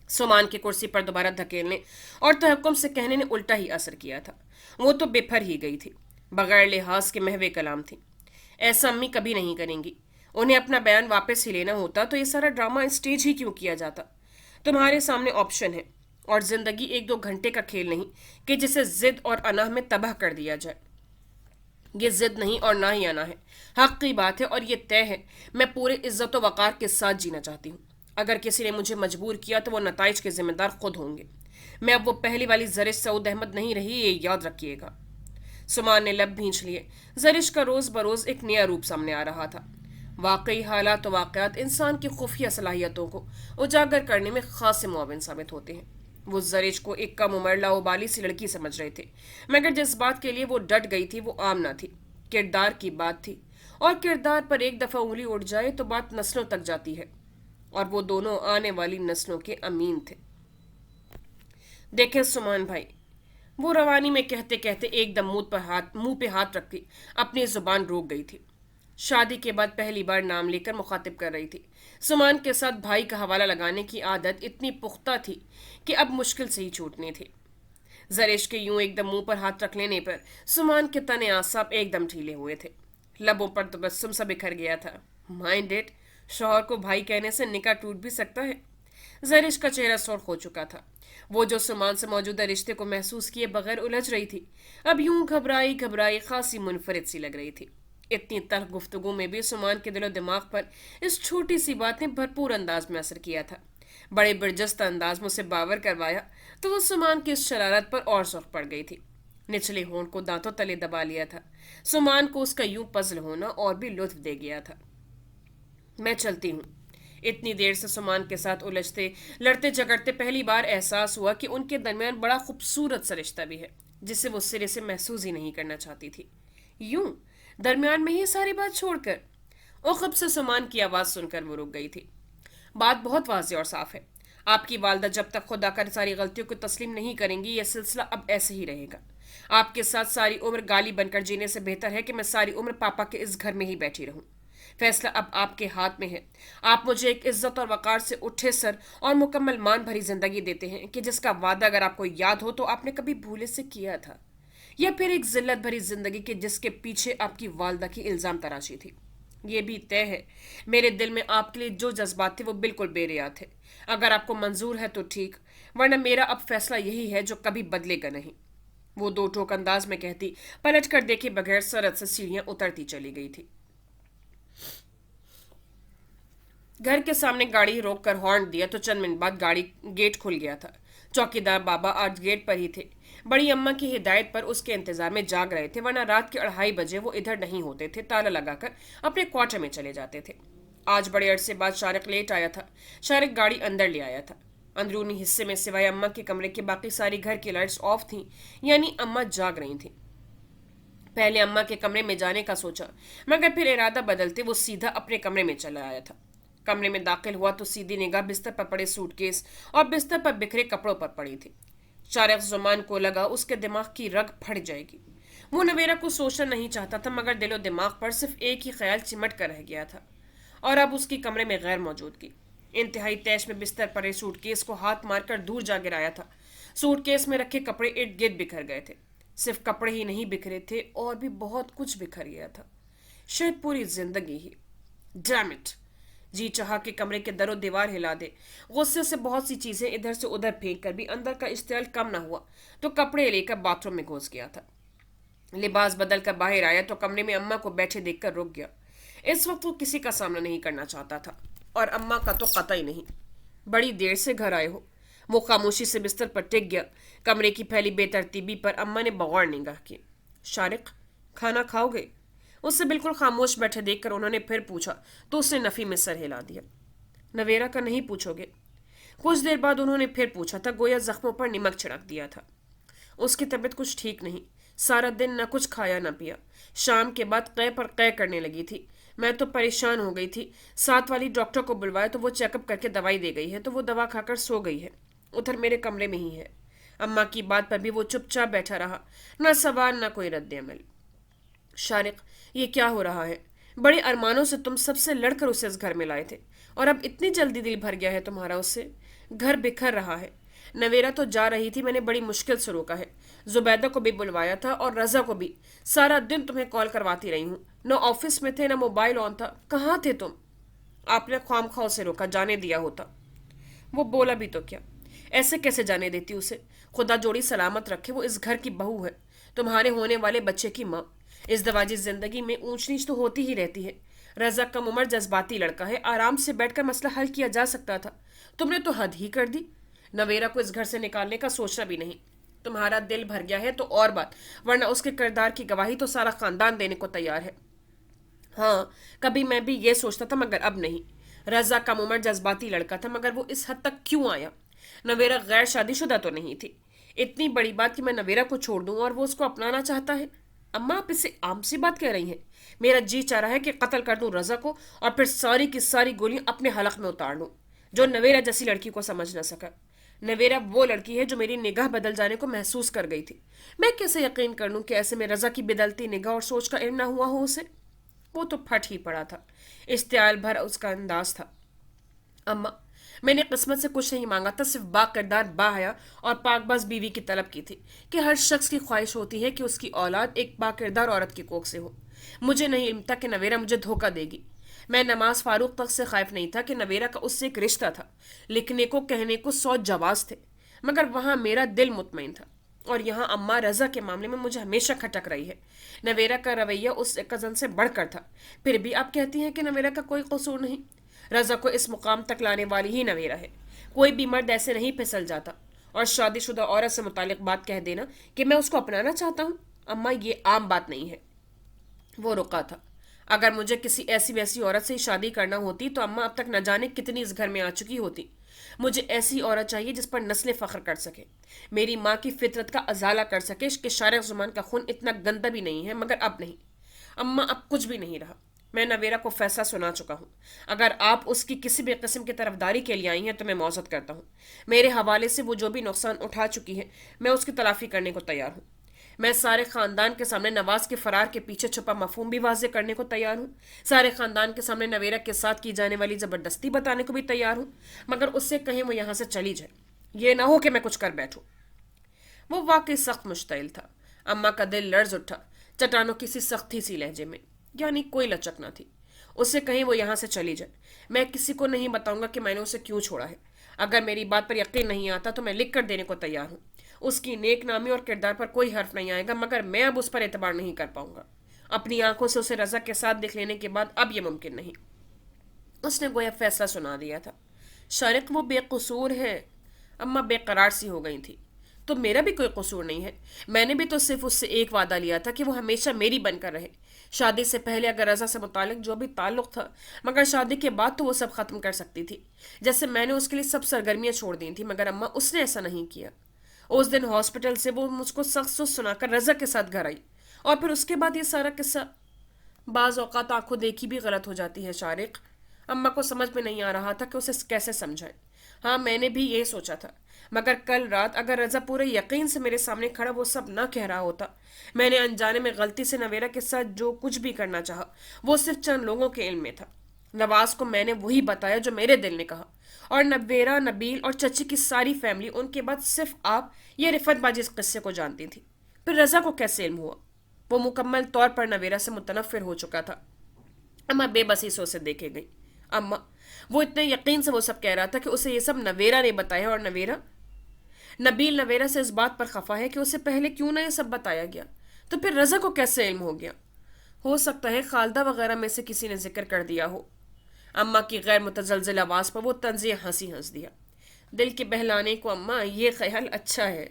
سمان کی کرسی پر دوبارہ دھکیلنے اور تحکم سے کہنے نے الٹا ہی اثر کیا تھا۔ وہ تو بے پھر ہی گئی تھی، بغیر لحاظ کے محو کلام تھی۔ ایسا امی کبھی نہیں کریں گی۔ انہیں اپنا بیان واپس ہی لینا ہوتا تو یہ سارا ڈرامہ اسٹیج ہی کیوں کیا جاتا؟ تمہارے سامنے آپشن ہے، اور زندگی 1-2 گھنٹے کا کھیل نہیں کہ جسے ضد اور اناہ میں تباہ کر دیا جائے۔ یہ ضد نہیں اور نہ ہی آنا ہے، حق کی بات ہے، اور یہ طے ہے میں پورے عزت و وقار کے ساتھ جینا چاہتی ہوں۔ اگر کسی نے مجھے مجبور کیا تو وہ نتائج کے ذمہ دار خود ہوں گے۔ میں اب وہ پہلی والی زرش سعود احمد نہیں رہی، یہ یاد رکھیے گا۔ سمان نے لب بھینچ لیے۔ زرش کا روز بروز ایک نیا روپ سامنے آ رہا تھا۔ واقعی حالات و واقعات انسان کی خفیہ صلاحیتوں کو اجاگر کرنے میں خاص معاون ثابت ہوتے ہیں۔ وہ زرش کو ایک کم عمر لاؤبالی سی لڑکی سمجھ رہے تھے، مگر جس بات کے لیے وہ ڈٹ گئی تھی وہ عام نہ تھی، کردار کی بات تھی، اور کردار پر ایک دفعہ انگلی اٹھ جائے تو بات نسلوں تک جاتی ہے، اور وہ دونوں آنے والی نسلوں کے امین تھے۔ دیکھیں سمان بھائی، وہ روانی میں کہتے کہتے ایک دم منہ پہ ہاتھ رکھ کے اپنی زبان روک گئی تھی۔ شادی کے بعد پہلی بار نام لے کر مخاطب کر رہی تھی۔ سمان کے ساتھ بھائی کا حوالہ لگانے کی عادت اتنی پختہ تھی کہ اب مشکل سے ہی چھوٹنے تھے۔ زرش کے یوں ایک دم منہ پر ہاتھ رکھ لینے پر سمان کے تن اعصاب ایک دم ڈھیلے ہوئے تھے، لبوں پر تبسم سا بکھر گیا تھا۔ مائنڈ اٹ، شوہر کو بھائی کہنے سے نکاح ٹوٹ بھی سکتا ہے۔ زرش کا چہرہ سرخ ہو چکا تھا۔ وہ جو سمان سے موجودہ رشتے کو محسوس کیے بغیر الجھ رہی تھی، اب یوں گھبرائی گھبرائی خاصی منفرد سی لگ رہی تھی۔ اتنی تلخ گفتگو میں بھی سمان کے دل و دماغ پر اس چھوٹی سی بات نے بھرپور انداز میں اثر کیا تھا۔ بڑے برجستہ انداز میں اسے باور کروایا تو وہ سمان کی اس شرارت پر اور سرخ پڑ گئی تھی۔ نچلے ہونٹ کو دانتوں تلے دبا لیا تھا۔ سمان کو اس کا یوں پزل ہونا اور بھی لطف دے گیا تھا۔ میں چلتی ہوں۔ اتنی دیر سے سمان کے ساتھ الجھتے لڑتے جھگڑتے پہلی بار احساس ہوا کہ ان کے درمیان بڑا خوبصورت سا رشتہ بھی ہے جسے وہ سرے سے محسوس ہی نہیں کرنا چاہتی تھی۔ یوں درمیان میں ہی ساری بات چھوڑ کر عقب سے سمان کی آواز سن کر وہ رک گئی تھی۔ بات بہت واضح اور صاف ہے۔ آپ کی والدہ جب تک خدا کر ساری غلطیوں کو تسلیم نہیں کریں گی، یہ سلسلہ اب ایسے ہی رہے گا۔ آپ کے ساتھ ساری عمر گالی بن کر جینے سے بہتر ہے کہ میں ساری عمر پاپا کے اس گھر میں ہی بیٹھی رہوں۔ فیصلہ اب آپ کے ہاتھ میں ہے۔ آپ مجھے ایک عزت اور وقار سے اٹھے سر اور مکمل مان بھری زندگی دیتے ہیں کہ جس کا وعدہ اگر آپ کو یاد ہو تو آپ نے کبھی بھولے سے کیا تھا، یا پھر ایک ذلت بھری زندگی کے جس کے پیچھے آپ کی والدہ کی الزام تراشی تھی۔ یہ بھی طے ہے، میرے دل میں آپ کے لیے جو جذبات تھے وہ بالکل بے ریا تھے۔ اگر آپ کو منظور ہے تو ٹھیک، ورنہ میرا اب فیصلہ یہی ہے جو کبھی بدلے گا نہیں۔ وہ دو ٹوک انداز میں کہتی پلٹ کر دیکھے بغیر سرد سے سیڑھیاں اترتی چلی گئی تھی۔ گھر کے سامنے گاڑی روک کر ہارن دیا تو چند منٹ بعد گیٹ کھل گیا تھا۔ چوکیدار بابا آج گیٹ پر ہی تھے۔ بڑی اماں کی ہدایت پر اس کے انتظار میں جاگ رہے تھے، ورنہ رات کے 2:30 بجے وہ ادھر نہیں ہوتے تھے، تالا لگا کر اپنے کوارٹر میں چلے جاتے تھے۔ آج بڑے عرصے بعد شارق لیٹ آیا تھا۔ شارق گاڑی اندر لے آیا تھا۔ اندرونی حصے میں سوائے اماں کے کمرے کے باقی ساری گھر کی لائٹس آف تھیں، یعنی اماں جاگ رہی تھیں۔ پہلے اماں کے کمرے میں جانے کا سوچا، مگر پھر ارادہ بدلتے وہ سیدھا اپنے کمرے میں چلا آیا تھا۔ کمرے میں داخل ہوا تو سیدھی نگاہ بستر پر پڑے سوٹ کیس اور بستر پر بکھرے کپڑوں پر پڑی تھی۔ شارق زمان کو لگا اس کے دماغ کی رگ پھٹ جائے گی۔ وہ نویرہ کو سوچنا نہیں چاہتا تھا، مگر دل و دماغ پر صرف ایک ہی خیال چمٹ کر رہ گیا تھا، اور اب اس کی کمرے میں غیر موجودگی۔ انتہائی تیش میں بستر پڑے سوٹ کیس کو ہاتھ مار کر دور جا گرایا تھا۔ سوٹ کیس میں رکھے کپڑے ارد گرد بکھر گئے تھے۔ صرف کپڑے ہی نہیں بکھرے تھے، اور بھی بہت کچھ بکھر گیا تھا، شاید پوری زندگی ہی۔ Demon it! جی چاہا کہ کمرے کے در و دیوار ہلا دے۔ غصے سے بہت سی چیزیں ادھر سے ادھر پھینک کر بھی اندر کا اشتعال کم نہ ہوا تو کپڑے لے کر باتھ روم میں گھس گیا تھا۔ لباس بدل کر باہر آیا تو کمرے میں اماں کو بیٹھے دیکھ کر رک گیا۔ اس وقت وہ کسی کا سامنا نہیں کرنا چاہتا تھا، اور اماں کا تو قطعی نہیں۔ بڑی دیر سے گھر آئے ہو؟ وہ خاموشی سے بستر پر ٹک گیا۔ کمرے کی پھیلی بے ترتیبی پر اماں نے بغور نگاہ کی۔ شارق، کھانا کھاؤ گے؟ اسے بالکل خاموش بیٹھے دیکھ کر انہوں نے پھر پوچھا تو اس نے نفی میں سر ہلا دیا۔ نویرہ کا نہیں پوچھو گے؟ کچھ دیر بعد انہوں نے پھر پوچھا تھا، گویا زخموں پر نمک چھڑک دیا تھا۔ اس کی طبیعت کچھ ٹھیک نہیں، سارا دن نہ کچھ کھایا نہ پیا، شام کے بعد قے پر قے کرنے لگی تھی۔ میں تو پریشان ہو گئی تھی. ساتھ والی ڈاکٹر کو بلوایا تو وہ چیک اپ کر کے دوائی دے گئی ہے تو وہ دوا کھا کر سو گئی ہے. ادھر میرے کمرے میں ہی ہے. اماں کی بات پر بھی وہ چپ چاپ بیٹھا رہا. نہ سوال نہ کوئی رد عمل. شارق، یہ کیا ہو رہا ہے؟ بڑے ارمانوں سے تم سب سے لڑ کر اسے اس گھر میں لائے تھے اور اب اتنی جلدی دل بھر گیا ہے تمہارا اس سے؟ گھر بکھر رہا ہے. نویرا تو جا رہی تھی، میں نے بڑی مشکل سے روکا ہے. زبیدہ کو بھی بلوایا تھا اور رضا کو بھی. سارا دن تمہیں کال کرواتی رہی ہوں. نہ آفس میں تھے نہ موبائل آن تھا. کہاں تھے تم؟ آپ نے خام خواہ سے روکا، جانے دیا ہوتا. وہ بولا بھی تو کیا؟ ایسے کیسے جانے دیتی اسے؟ خدا جوڑی سلامت رکھے، وہ اس گھر کی بہو ہے، تمہارے ہونے والے بچے کی ماں. اس دواجی زندگی میں اونچ نیچ تو ہوتی ہی رہتی ہے. رضا کم عمر جذباتی لڑکا ہے، آرام سے بیٹھ کر مسئلہ حل کیا جا سکتا تھا. تم نے تو حد ہی کر دی. نویرا کو اس گھر سے نکالنے کا سوچنا بھی نہیں. تمہارا دل بھر گیا ہے تو اور بات، ورنہ اس کے کردار کی گواہی تو سارا خاندان دینے کو تیار ہے. ہاں، کبھی میں بھی یہ سوچتا تھا مگر اب نہیں. رضا کم عمر جذباتی لڑکا تھا مگر وہ اس حد تک کیوں آیا؟ نویرا غیر شادی شدہ تو نہیں تھی. اتنی بڑی بات کہ میں نویرا کو چھوڑ دوں اور وہ اس کو اپنانا چاہتا ہے. اماں، آپ اسے عام سی بات کہہ رہی ہیں. میرا جی چاہ رہا ہے کہ قتل کر دوں رضا کو اور پھر ساری کی ساری گولیاں اپنے حلق میں اتار لوں. جو نویرا جیسی لڑکی کو سمجھ نہ سکا. نویرا وہ لڑکی ہے جو میری نگاہ بدل جانے کو محسوس کر گئی تھی. میں کیسے یقین کر لوں کہ ایسے میں رضا کی بدلتی نگاہ اور سوچ کا علم نہ ہوا ہو اسے؟ وہ تو پھٹ ہی پڑا تھا. اشتعال بھر اس کا انداز تھا. اماں، میں نے قسمت سے کچھ نہیں مانگا تھا، صرف با کردار، با حیا اور پاک باز بیوی کی طلب کی تھی کہ ہر شخص کی خواہش ہوتی ہے کہ اس کی اولاد ایک با کردار عورت کی کوکھ سے ہو. مجھے نہیں علم تھا کہ نویرا مجھے دھوکہ دے گی. میں نماز فاروق تک سے خائف نہیں تھا کہ نویرا کا اس سے ایک رشتہ تھا. لکھنے کو کہنے کو 100 جواز تھے مگر وہاں میرا دل مطمئن تھا. اور یہاں اماں رضا کے معاملے میں مجھے ہمیشہ کھٹک رہی ہے. نویرا کا رویہ اس کزن سے بڑھ کر تھا. پھر بھی آپ کہتی ہیں کہ نویرا کا کوئی قصور نہیں. رضا کو اس مقام تک لانے والی ہی نویرا ہے. کوئی بھی مرد ایسے نہیں پھسل جاتا. اور شادی شدہ عورت سے متعلق بات کہہ دینا کہ میں اس کو اپنانا چاہتا ہوں، اماں یہ عام بات نہیں ہے. وہ رکا تھا. اگر مجھے کسی ایسی ویسی عورت سے شادی کرنا ہوتی تو اماں اب تک نہ جانے کتنی اس گھر میں آ چکی ہوتی. مجھے ایسی عورت چاہیے جس پر نسلیں فخر کر سکے، میری ماں کی فطرت کا ازالہ کر سکے کہ شارق زمان کا خون اتنا گندا بھی نہیں ہے. مگر اب نہیں اماں، اب کچھ بھی نہیں رہا. میں نویرا کو فیصلہ سنا چکا ہوں. اگر آپ اس کی کسی بھی قسم کی طرفداری کے لیے آئی ہیں تو میں معذرت کرتا ہوں. میرے حوالے سے وہ جو بھی نقصان اٹھا چکی ہے میں اس کی تلافی کرنے کو تیار ہوں. میں سارے خاندان کے سامنے نواز کے فرار کے پیچھے چھپا مفہوم بھی واضح کرنے کو تیار ہوں. سارے خاندان کے سامنے نویرا کے ساتھ کی جانے والی زبردستی بتانے کو بھی تیار ہوں. مگر اس سے کہیں وہ یہاں سے چلی جائے. یہ نہ ہو کہ میں کچھ کر بیٹھوں. وہ واقعی سخت مشتعل تھا. اماں کا دل لرز اٹھا. چٹانوں کی سی سختی سی لہجے میں، یعنی کوئی لچک نہ تھی. اس سے کہیں وہ یہاں سے چلی جائے. میں کسی کو نہیں بتاؤں گا کہ میں نے اسے کیوں چھوڑا ہے. اگر میری بات پر یقین نہیں آتا تو میں لکھ کر دینے کو تیار ہوں. اس کی نیک نامی اور کردار پر کوئی حرف نہیں آئے گا مگر میں اب اس پر اعتبار نہیں کر پاؤں گا. اپنی آنکھوں سے اسے رضا کے ساتھ دیکھ لینے کے بعد اب یہ ممکن نہیں. اس نے گویا فیصلہ سنا دیا تھا. شارق وہ بے قصور ہے. اماں بے قرار سی ہو گئی تھی. تو میرا بھی کوئی قصور نہیں ہے. میں نے بھی تو صرف اس سے ایک وعدہ لیا تھا کہ وہ ہمیشہ میری بن کر رہے. شادی سے پہلے اگر رضا سے متعلق جو بھی تعلق تھا، مگر شادی کے بعد تو وہ سب ختم کر سکتی تھی. جیسے میں نے اس کے لیے سب سرگرمیاں چھوڑ دی تھیں. مگر اماں، اس نے ایسا نہیں کیا. اس دن ہاسپٹل سے وہ مجھ کو سخت سست سنا کر رضا کے ساتھ گھر آئی اور پھر اس کے بعد یہ سارا قصہ. بعض اوقات آنکھوں دیکھی بھی غلط ہو جاتی ہے شارق. اماں کو سمجھ میں نہیں آ رہا تھا کہ اسے کیسے سمجھائے. ہاں، میں نے بھی یہ سوچا تھا. مگر کل رات اگر رضا پورے یقین سے میرے سامنے کھڑا وہ سب نہ کہہ رہا ہوتا. میں نے انجانے میں غلطی سے نویرا کے ساتھ جو کچھ بھی کرنا چاہا وہ صرف چند لوگوں کے علم میں تھا. نواز کو میں نے وہی بتایا جو میرے دل نے کہا. اور نویرا، نبیل اور چچی کی ساری فیملی، ان کے بعد صرف آپ یہ رفت باجی اس قصے کو جانتی تھی. پھر رضا کو کیسے علم ہوا؟ وہ مکمل طور پر نویرا سے متنفر ہو چکا تھا. اماں بے بسی سے اسے دیکھے گئی. اماں، وہ اتنے یقین سے وہ سب کہہ رہا تھا کہ اسے یہ سب نویرا نے بتایا. اور نبیل نویرا سے اس بات پر خفا ہے کہ اسے پہلے کیوں نہ یہ سب بتایا گیا. تو پھر رضا کو کیسے علم ہو گیا؟ ہو سکتا ہے خالدہ وغیرہ میں سے کسی نے ذکر کر دیا ہو. اماں کی غیر متزلزل آواز پر وہ طنزیہ ہنسی ہنس دیا. دل کے بہلانے کو اماں، یہ خیال اچھا ہے.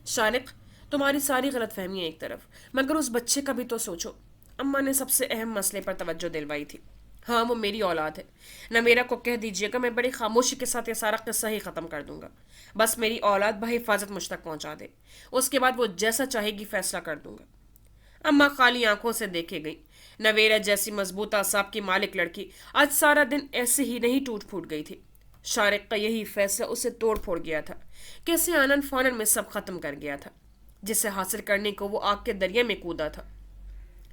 شارق، تمہاری ساری غلط فہمیاں ایک طرف، مگر اس بچے کا بھی تو سوچو. اماں نے سب سے اہم مسئلے پر توجہ دلوائی تھی. ہاں، وہ میری اولاد ہے. نویرا کو کہہ دیجیے گا میں بڑی خاموشی کے ساتھ یہ سارا قصہ ہی ختم کر دوں گا. بس میری اولاد بحفاظت مجھ تک پہنچا دے. اس کے بعد وہ جیسا چاہے گی فیصلہ کر دوں گا. اماں خالی آنکھوں سے دیکھے گئی. نویرا جیسی مضبوط اعصاب کی مالک لڑکی آج سارا دن ایسے ہی نہیں ٹوٹ پھوٹ گئی تھی۔ شارق کا یہی فیصلہ اسے توڑ پھوڑ گیا تھا، کیسے آنن فانن میں سب ختم کر گیا تھا، جسے حاصل کرنے کو وہ آگ کے دریا میں کودا تھا۔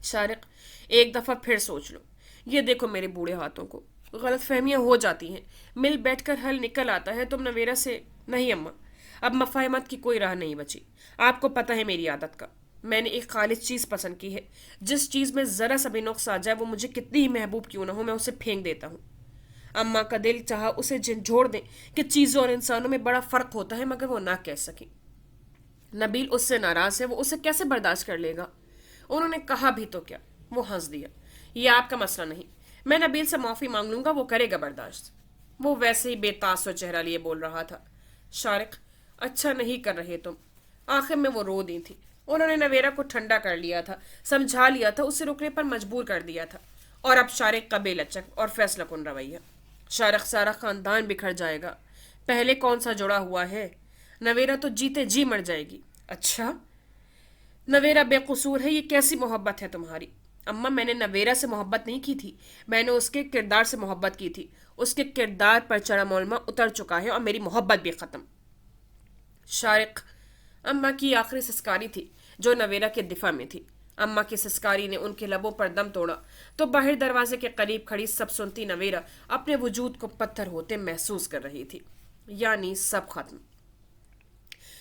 شارق، ایک دفعہ پھر سوچ لو، یہ دیکھو میرے بوڑھے ہاتھوں کو، غلط فہمیاں ہو جاتی ہیں، مل بیٹھ کر حل نکل آتا ہے۔ تم نویرا سے نہیں اماں، اب مفاہمت کی کوئی راہ نہیں بچی۔ آپ کو پتہ ہے میری عادت کا، میں نے ایک خالص چیز پسند کی ہے، جس چیز میں ذرا سا بھی نقص آ جائے وہ مجھے کتنی ہی محبوب کیوں نہ ہو، میں اسے پھینک دیتا ہوں۔ اماں کا دل چاہا اسے جھنجھوڑ دیں کہ چیزوں اور انسانوں میں بڑا فرق ہوتا ہے، مگر وہ نہ کہہ سکی۔ نبیل اس سے ناراض ہے، وہ اسے کیسے برداشت کر لے گا؟ انہوں نے کہا بھی تو کیا؟ وہ ہنس دیا۔ یہ آپ کا مسئلہ نہیں، میں نبیل سے معافی مانگ لوں گا، وہ کرے گا برداشت۔ وہ ویسے ہی بے تاثر چہرہ لیے بول رہا تھا۔ شارق، اچھا نہیں کر رہے تم۔ آخر میں وہ رو دی تھی۔ انہوں نے نویرا کو ٹھنڈا کر لیا تھا، سمجھا لیا تھا، اسے رکنے پر مجبور کر دیا تھا، اور اب شارق کا بے لچک اور فیصلہ کن رویہ۔ شارق، سارا خاندان بکھر جائے گا، پہلے کون سا جڑا ہوا ہے؟ نویرا تو جیتے جی مر جائے گی۔ اچھا، نویرا بے قصور ہے، یہ کیسی محبت ہے تمہاری؟ اماں، میں نے نویرا سے محبت نہیں کی تھی، میں نے اس کے کردار سے محبت کی تھی۔ اس کے کردار پر چڑھا مولما اتر چکا ہے اور میری محبت بھی ختم۔ شارق، اماں کی آخری سسکاری تھی جو نویرا کے دفاع میں تھی۔ اماں کی سسکاری نے ان کے لبوں پر دم توڑا تو باہر دروازے کے قریب کھڑی سب سنتی نویرا اپنے وجود کو پتھر ہوتے محسوس کر رہی تھی، یعنی سب ختم۔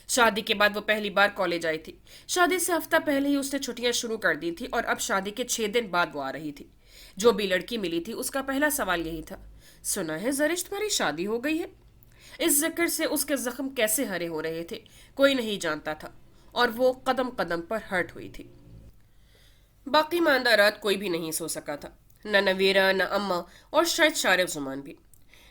شادی کے بعد وہ پہلی بار کالج آئی تھی۔ شادی سے ہفتہ پہلے ہی اس نے چھٹیاں شروع کر دی تھی اور اب شادی کے 6 دن بعد وہ آ رہی تھی۔ جو بھی لڑکی ملی تھی اس کا پہلا سوال یہی تھا، سنا ہے زرش تمہاری شادی ہو گئی ہے؟ اس ذکر سے اس کے زخم کیسے ہرے ہو رہے تھے کوئی نہیں جانتا تھا، اور وہ قدم قدم پر ہرٹ ہوئی تھی۔ باقی ماندہ رات کوئی بھی نہیں سو سکا تھا، نہ نویرا، نہ اماں، اور شاید شارق زمان بھی۔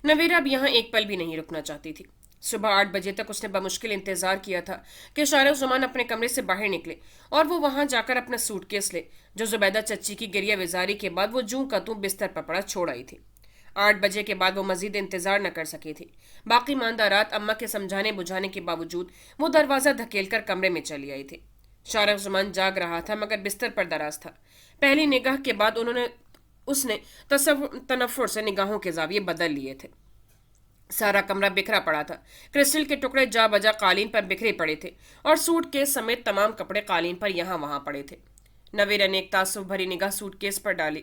نویرا اب یہاں ایک پل بھی نہیں رکنا چاہتی تھی۔ صبح 8 بجے تک اس نے بمشکل انتظار کیا تھا کہ شارق زمان اپنے کمرے سے باہر نکلے اور وہ وہاں جا کر اپنا سوٹ کیس لے، جو زبیدہ چچی کی گریہ وزاری کے بعد وہ جوں کا توں بستر پر پڑا چھوڑ آئی تھی۔ 8 بجے کے بعد وہ مزید انتظار نہ کر سکی تھی۔ باقی ماندہ رات اماں کے سمجھانے بجھانے کے باوجود وہ دروازہ دھکیل کر کمرے میں چلی آئی تھی۔ شارق زمان جاگ رہا تھا مگر بستر پر دراز تھا۔ پہلی نگاہ کے بعد اس نے تنفر سے نگاہوں کے زاویے بدل لیے تھے۔ سارا کمرہ بکھرا پڑا تھا، کرسٹل کے ٹکڑے جا بجا قالین پر بکھرے پڑے تھے، اور سوٹ کیس سمیت تمام کپڑے قالین پر یہاں وہاں پڑے تھے۔ نویرا نے ایک تعصب بھری نگاہ سوٹ کیس پر ڈالی۔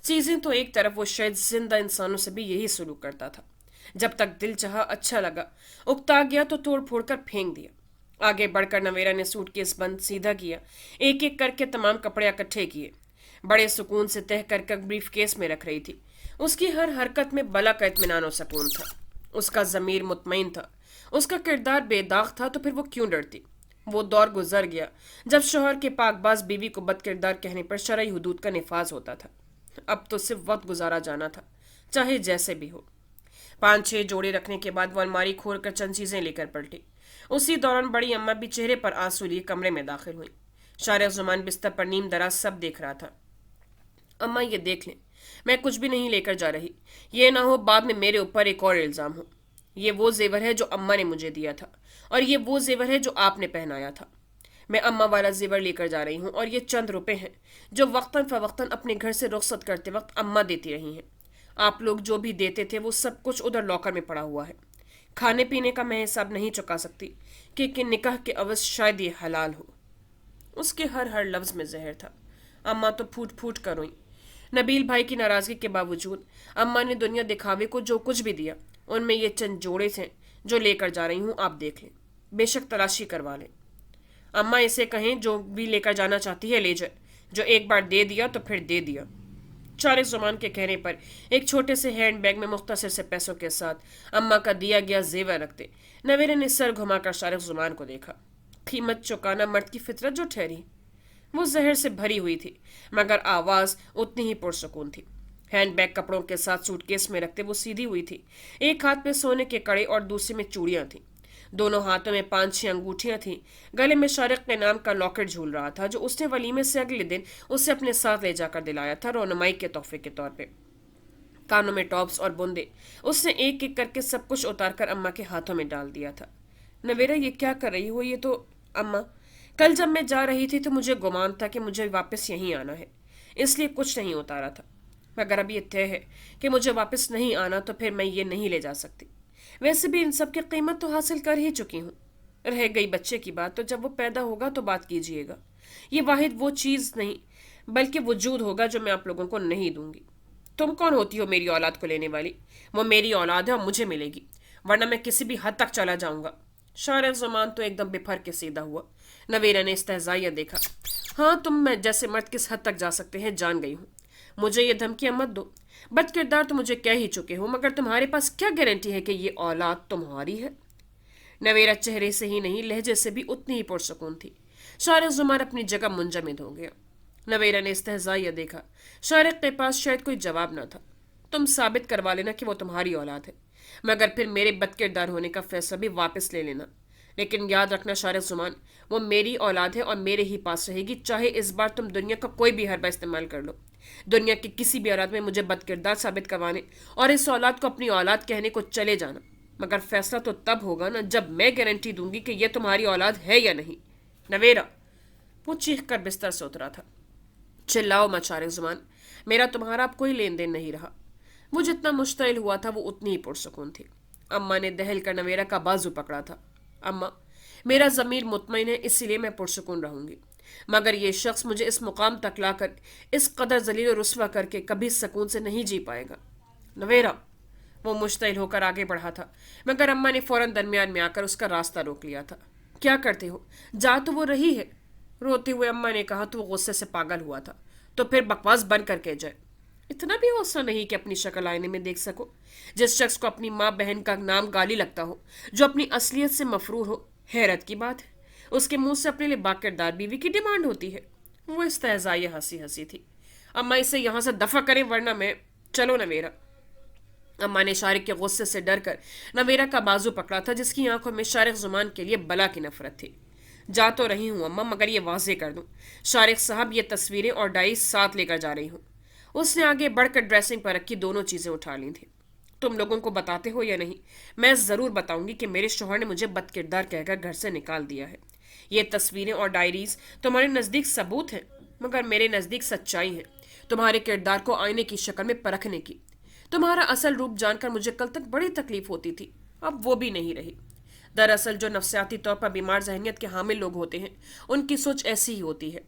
چیزیں تو ایک طرف، وہ شاید زندہ انسانوں سے بھی یہی سلوک کرتا تھا۔ جب تک دل چاہا، اچھا لگا، اکتا گیا تو توڑ پھوڑ کر پھینک دیا۔ آگے بڑھ کر نویرا نے سوٹ کیس بند سیدھا کیا، ایک ایک کر کے تمام کپڑے اکٹھے کیے، بڑے سکون سے تہہ کر بریف کیس میں رکھ رہی تھی۔ اس کی ہر حرکت میں بلا کا اطمینان و سکون تھا۔ اس کا ضمیر مطمئن تھا، اس کا کردار بے داغ تھا، تو پھر وہ کیوں ڈرتی؟ وہ دور گزر گیا جب شوہر کے پاک باز بیوی کو بد کردار کہنے پر شرعی حدود کا نفاذ ہوتا تھا۔ اب تو صرف وقت گزارا جانا تھا، چاہے جیسے بھی ہو۔ 5-6 جوڑے رکھنے کے بعد وہ الماری کھول کر چند چیزیں لے کر پلٹی۔ اسی دوران بڑی اماں بھی چہرے پر آنسو لیے کمرے میں داخل ہوئی۔ شارق زمان بستر پر نیم دراز سب دیکھ رہا تھا۔ اماں، یہ دیکھ لیں، میں کچھ بھی نہیں لے کر جا رہی، یہ نہ ہو بعد میں میرے اوپر ایک اور الزام ہو۔ یہ وہ زیور ہے جو اماں نے مجھے دیا تھا، اور یہ وہ زیور ہے جو آپ نے پہنایا تھا۔ میں اماں والا زیور لے کر جا رہی ہوں، اور یہ چند روپے ہیں جو وقتاً فوقتاً اپنے گھر سے رخصت کرتے وقت اماں دیتی رہی ہیں۔ آپ لوگ جو بھی دیتے تھے وہ سب کچھ ادھر لاکر میں پڑا ہوا ہے۔ کھانے پینے کا میں حساب نہیں چکا سکتی کہ نکاح کے عوض شاید یہ حلال ہو۔ اس کے ہر لفظ میں زہر تھا۔ اماں تو پھوٹ پھوٹ کر روئیں۔ نبیل بھائی کی ناراضگی کے باوجود اماں نے دنیا دکھاوے کو جو کچھ بھی دیا، ان میں یہ چند جوڑے تھے جو لے کر جا رہی ہوں، آپ دیکھ لیں، بے شک تلاشی کروا لیں۔ اماں اسے کہیں جو بھی لے کر جانا چاہتی ہے لے جائے، جو ایک بار دے دیا تو پھر دے دیا۔ شارق زمان کے کہنے پر ایک چھوٹے سے ہینڈ بیگ میں مختصر سے پیسوں کے ساتھ اماں کا دیا گیا زیور رکھتے نویرے نے سر گھما کر شارق زمان کو دیکھا۔ قیمت چکانا مرد کی فطرت جو ٹھہری۔ وہ زہر سے بھری ہوئی تھی مگر آواز اتنی ہی پرسکون تھی۔ ہینڈ بیگ کپڑوں کے ساتھ سوٹ کیس میں رکھتے وہ سیدھی ہوئی تھی۔ ایک ہاتھ میں سونے کے کڑے اور دوسرے میں چوڑیاں تھیں، دونوں ہاتھوں میں 5-6 انگوٹھیاں تھیں۔ گلے میں شارق کے نام کا لاکٹ جھول رہا تھا جو اس نے ولیمے سے اگلے دن اسے اپنے ساتھ لے جا کر دلایا تھا، رونمائی کے تحفے کے طور پہ۔ کانوں میں ٹاپس اور بندے اس نے ایک ایک کر کے سب کچھ اتار کر اماں کے ہاتھوں میں ڈال دیا تھا۔ نویرا، یہ کیا کر رہی ہو؟ یہ تو اماں، کل جب میں جا رہی تھی تو مجھے گمان تھا کہ مجھے واپس یہیں آنا ہے، اس لیے کچھ نہیں اتارا تھا، مگر اب یہ طے ہے کہ مجھے واپس نہیں آنا تو پھر میں یہ نہیں لے جا سکتی۔ ویسے بھی ان سب کی قیمت تو حاصل کر ہی چکی ہوں۔ رہ گئی بچے کی بات، تو جب وہ پیدا ہوگا تو بات کیجیے گا۔ یہ واحد وہ چیز نہیں بلکہ وجود ہوگا جو میں آپ لوگوں کو نہیں دوں گی۔ تم کون ہوتی ہو میری اولاد کو لینے والی؟ وہ میری اولاد ہے اور مجھے ملے گی، ورنہ میں کسی بھی حد تک چلا جاؤں گا۔ شارع زمان تو ایک دم بفر کے سیدھا ہوا۔ نویرا نے استہزائیہ دیکھا۔ ہاں، تم میں جیسے مرد کس حد تک جا سکتے ہیں جان گئی ہوں۔ مجھے یہ دھمکیاں مت دو۔ بد کردار تو مجھے کہہ ہی چکے ہو، مگر تمہارے پاس کیا گارنٹی ہے کہ یہ اولاد تمہاری ہے؟ نویرا چہرے سے ہی نہیں لہجے سے بھی اتنی ہی پرسکون تھی۔ شارق زمان اپنی جگہ منجمد ہو گیا۔ نویرا نے استہزائیہ دیکھا۔ شارق کے پاس شاید کوئی جواب نہ تھا۔ تم ثابت کروا لینا کہ وہ تمہاری اولاد ہے، مگر پھر میرے بد کردار ہونے کا فیصلہ بھی واپس لے لینا۔ لیکن یاد رکھنا شارق زمان، وہ میری اولاد ہے اور میرے ہی پاس رہے گی، چاہے اس بار تم دنیا کا کوئی بھی حربہ استعمال کر لو۔ دنیا کی کسی بھی اولاد میں مجھے بد کردار ثابت کروانے اور اس اولاد کو اپنی اولاد کہنے کو چلے جانا، مگر فیصلہ تو تب ہوگا نا جب میں گارنٹی دوں گی کہ یہ تمہاری اولاد ہے یا نہیں۔ نویرا، وہ چیخ کر بستر سے اترا تھا۔ چلاؤ مت شارق زمان، میرا تمہارا اب کوئی لین دین نہیں رہا۔ وہ جتنا مشتعل ہوا تھا وہ اتنی ہی پرسکون تھی۔ اماں نے دہل کر نویرا کا بازو پکڑا تھا۔ اماں، میرا ضمیر مطمئن ہے، اسی لیے میں پرسکون رہوں گی، مگر یہ شخص مجھے اس مقام تک لا کر اس قدر ذلیل و رسوا کر کے کبھی سکون سے نہیں جی پائے گا۔ نویرا، وہ مشتعل ہو کر آگے بڑھا تھا، مگر اماں نے فوراً درمیان میں آ کر اس کا راستہ روک لیا تھا۔ کیا کرتے ہو؟ جا تو وہ رہی ہے، روتے ہوئے اماں نے کہا تو وہ غصے سے پاگل ہوا تھا۔ تو پھر بکواس بند کر کے جائے۔ اتنا بھی حوصلہ نہیں کہ اپنی شکل آئینے میں دیکھ سکو؟ جس شخص کو اپنی ماں بہن کا نام گالی لگتا ہو، جو اپنی اصلیت سے مفرور ہو، حیرت کی بات ہے اس کے منہ سے اپنے لیے باکردار بیوی کی ڈیمانڈ ہوتی ہے۔ وہ استہزائیہ ہنسی تھی۔ اماں اسے یہاں سے دفع کریں ورنہ میں… چلو نویرا۔ اماں نے شارق کے غصے سے ڈر کر نویرا کا بازو پکڑا تھا، جس کی آنکھوں میں شارق زمان کے لیے بلا کی نفرت تھی۔ جا تو رہی ہوں اماں، مگر یہ واضح کر دوں، شارق صاحب یہ تصویریں اور ڈائری ساتھ لے کر جا رہی ہوں۔ اس نے آگے بڑھ کر ڈریسنگ پر رکھی دونوں چیزیں اٹھا لی تھیں۔ تم لوگوں کو بتاتے ہو یا نہیں؟ میں ضرور بتاؤں گی کہ میرے شوہر نے مجھے بد کردار کہہ کر گھر سے نکال دیا ہے۔ یہ تصویریں اور ڈائریز تمہارے نزدیک ثبوت ہیں، مگر میرے نزدیک سچائی ہے، تمہارے کردار کو آئینے کی شکل میں پرکھنے کی۔ تمہارا اصل روپ جان کر مجھے کل تک بڑی تکلیف ہوتی تھی، اب وہ بھی نہیں رہی۔ دراصل جو نفسیاتی طور پر بیمار ذہنیت کے حامل لوگ ہوتے ہیں، ان کی سوچ ایسی ہی ہوتی ہے۔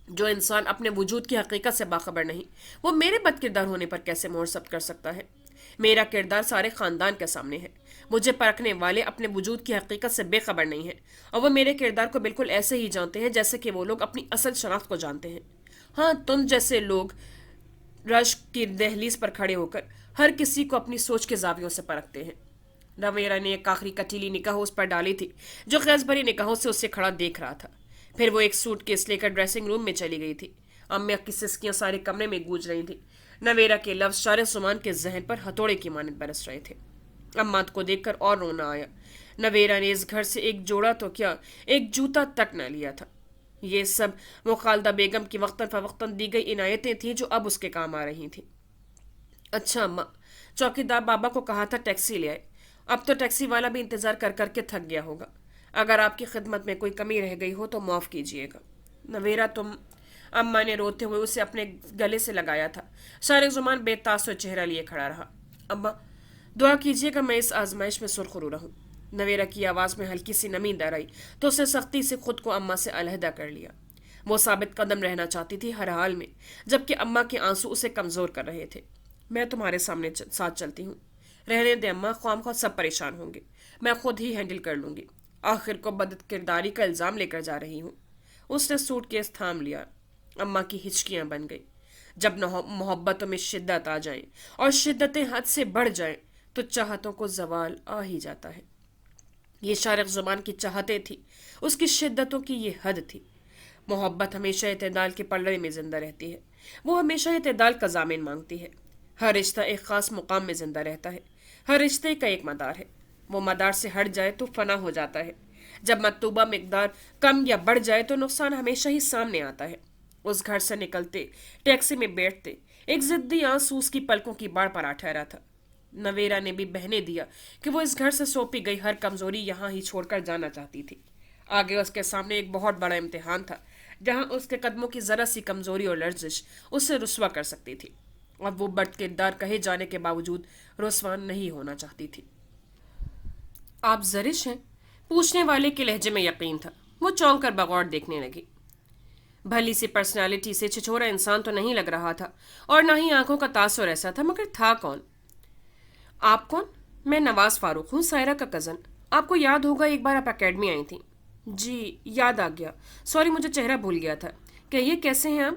جو انسان اپنے وجود کی حقیقت سے باخبر نہیں، وہ میرے بد کردار ہونے پر کیسے مہر ثبت کر سکتا ہے؟ میرا کردار سارے خاندان کے سامنے ہے۔ مجھے پرکھنے والے اپنے وجود کی حقیقت سے بے خبر نہیں ہیں، اور وہ میرے کردار کو بالکل ایسے ہی جانتے ہیں جیسے کہ وہ لوگ اپنی اصل شناخت کو جانتے ہیں۔ ہاں، تم جیسے لوگ رشک کی دہلیز پر کھڑے ہو کر ہر کسی کو اپنی سوچ کے زاویوں سے پرکھتے ہیں۔ نویرا نے ایک آخری کٹیلی نگاہ اس پر ڈالی تھی، جو خیز بھری نگاہوں سے اسے کھڑا دیکھ رہا تھا۔ پھر وہ ایک سوٹ کیس لے کر ڈریسنگ روم میں چلی گئی تھی۔ اماں کی سسکیاں سارے کمرے میں گونج رہی تھیں۔ نویرا کے لفظ شارق زمان کے ذہن پر ہتھوڑے کی مانند برس رہے تھے۔ اماں کو دیکھ کر اور رونا آیا۔ نویرا نے اس گھر سے ایک جوڑا تو کیا، ایک جوتا تک نہ لیا تھا۔ یہ سب وہ خالدہ بیگم کی وقتاً فوقتاً دی گئی عنایتیں تھیں جو اب اس کے کام آ رہی تھیں۔ اچھا اماں، چوکیدار بابا کو کہا تھا ٹیکسی لے آئے، اب تو ٹیکسی والا بھی انتظار کر کر کے تھک گیا ہوگا۔ اگر آپ کی خدمت میں کوئی کمی رہ گئی ہو تو معاف کیجیے گا۔ نویرا، تم… اماں نے روتے ہوئے اسے اپنے گلے سے لگایا تھا۔ شارق زمان بے تاثر چہرہ لیے کھڑا رہا۔ اماں، دعا کیجیے گا میں اس آزمائش میں سرخرو رہوں۔ نویرا کی آواز میں ہلکی سی نمی در آئی تو اسے سختی سے خود کو اماں سے علیحدہ کر لیا۔ وہ ثابت قدم رہنا چاہتی تھی ہر حال میں، جبکہ اماں کے آنسو اسے کمزور کر رہے تھے۔ میں تمہارے سامنے ساتھ چلتی ہوں۔ رہنے دے اماں، خواہ خواہ سب پریشان ہوں گے، میں خود ہی ہینڈل کر لوں گی۔ آخر کو بد کرداری کا الزام لے کر جا رہی ہوں۔ اس نے سوٹ کیس تھام لیا۔ اماں کی ہچکیاں بن گئی۔ جب محبتوں میں شدت آ جائیں اور شدتیں حد سے بڑھ جائیں تو چاہتوں کو زوال آ ہی جاتا ہے۔ یہ شارق زمان کی چاہتیں تھی، اس کی شدتوں کی یہ حد تھی۔ محبت ہمیشہ اعتدال کے پلڑے میں زندہ رہتی ہے، وہ ہمیشہ اعتدال کا ضامن مانگتی ہے۔ ہر رشتہ ایک خاص مقام میں زندہ رہتا ہے، ہر رشتے کا ایک مدار ہے۔ وہ مدار سے ہٹ جائے تو فنا ہو جاتا ہے۔ جب مطلوبہ مقدار کم یا بڑھ جائے تو نقصان ہمیشہ ہی سامنے آتا ہے۔ اس گھر سے نکلتے، ٹیکسی میں بیٹھتے، ایک ضدی آنسو اس کی پلکوں کی باڑ پر آ ٹھہرا تھا۔ نویرا نے بھی بہنے دیا کہ وہ اس گھر سے سونپی گئی ہر کمزوری یہاں ہی چھوڑ کر جانا چاہتی تھی۔ آگے اس کے سامنے ایک بہت بڑا امتحان تھا، جہاں اس کے قدموں کی ذرا سی کمزوری اور لرزش اسے رسوا کر سکتی تھی، اور وہ بد کردار کہے جانے کے باوجود رسوا نہیں ہونا چاہتی تھی۔ آپ زرش ہیں؟ پوچھنے والے کے لہجے میں یقین تھا۔ وہ چونک کر بغور دیکھنے لگی۔ بھلی سی پرسنالٹی سے چھچورا انسان تو نہیں لگ رہا تھا، اور نہ ہی آنکھوں کا تاثر ایسا تھا، مگر تھا کون؟ آپ کون؟ میں نواز فاروق ہوں، سائرہ کا کزن۔ آپ کو یاد ہوگا ایک بار آپ اکیڈمی آئی تھیں۔ جی یاد آ گیا، سوری مجھے چہرہ بھول گیا تھا۔ کہیے کیسے ہیں آپ؟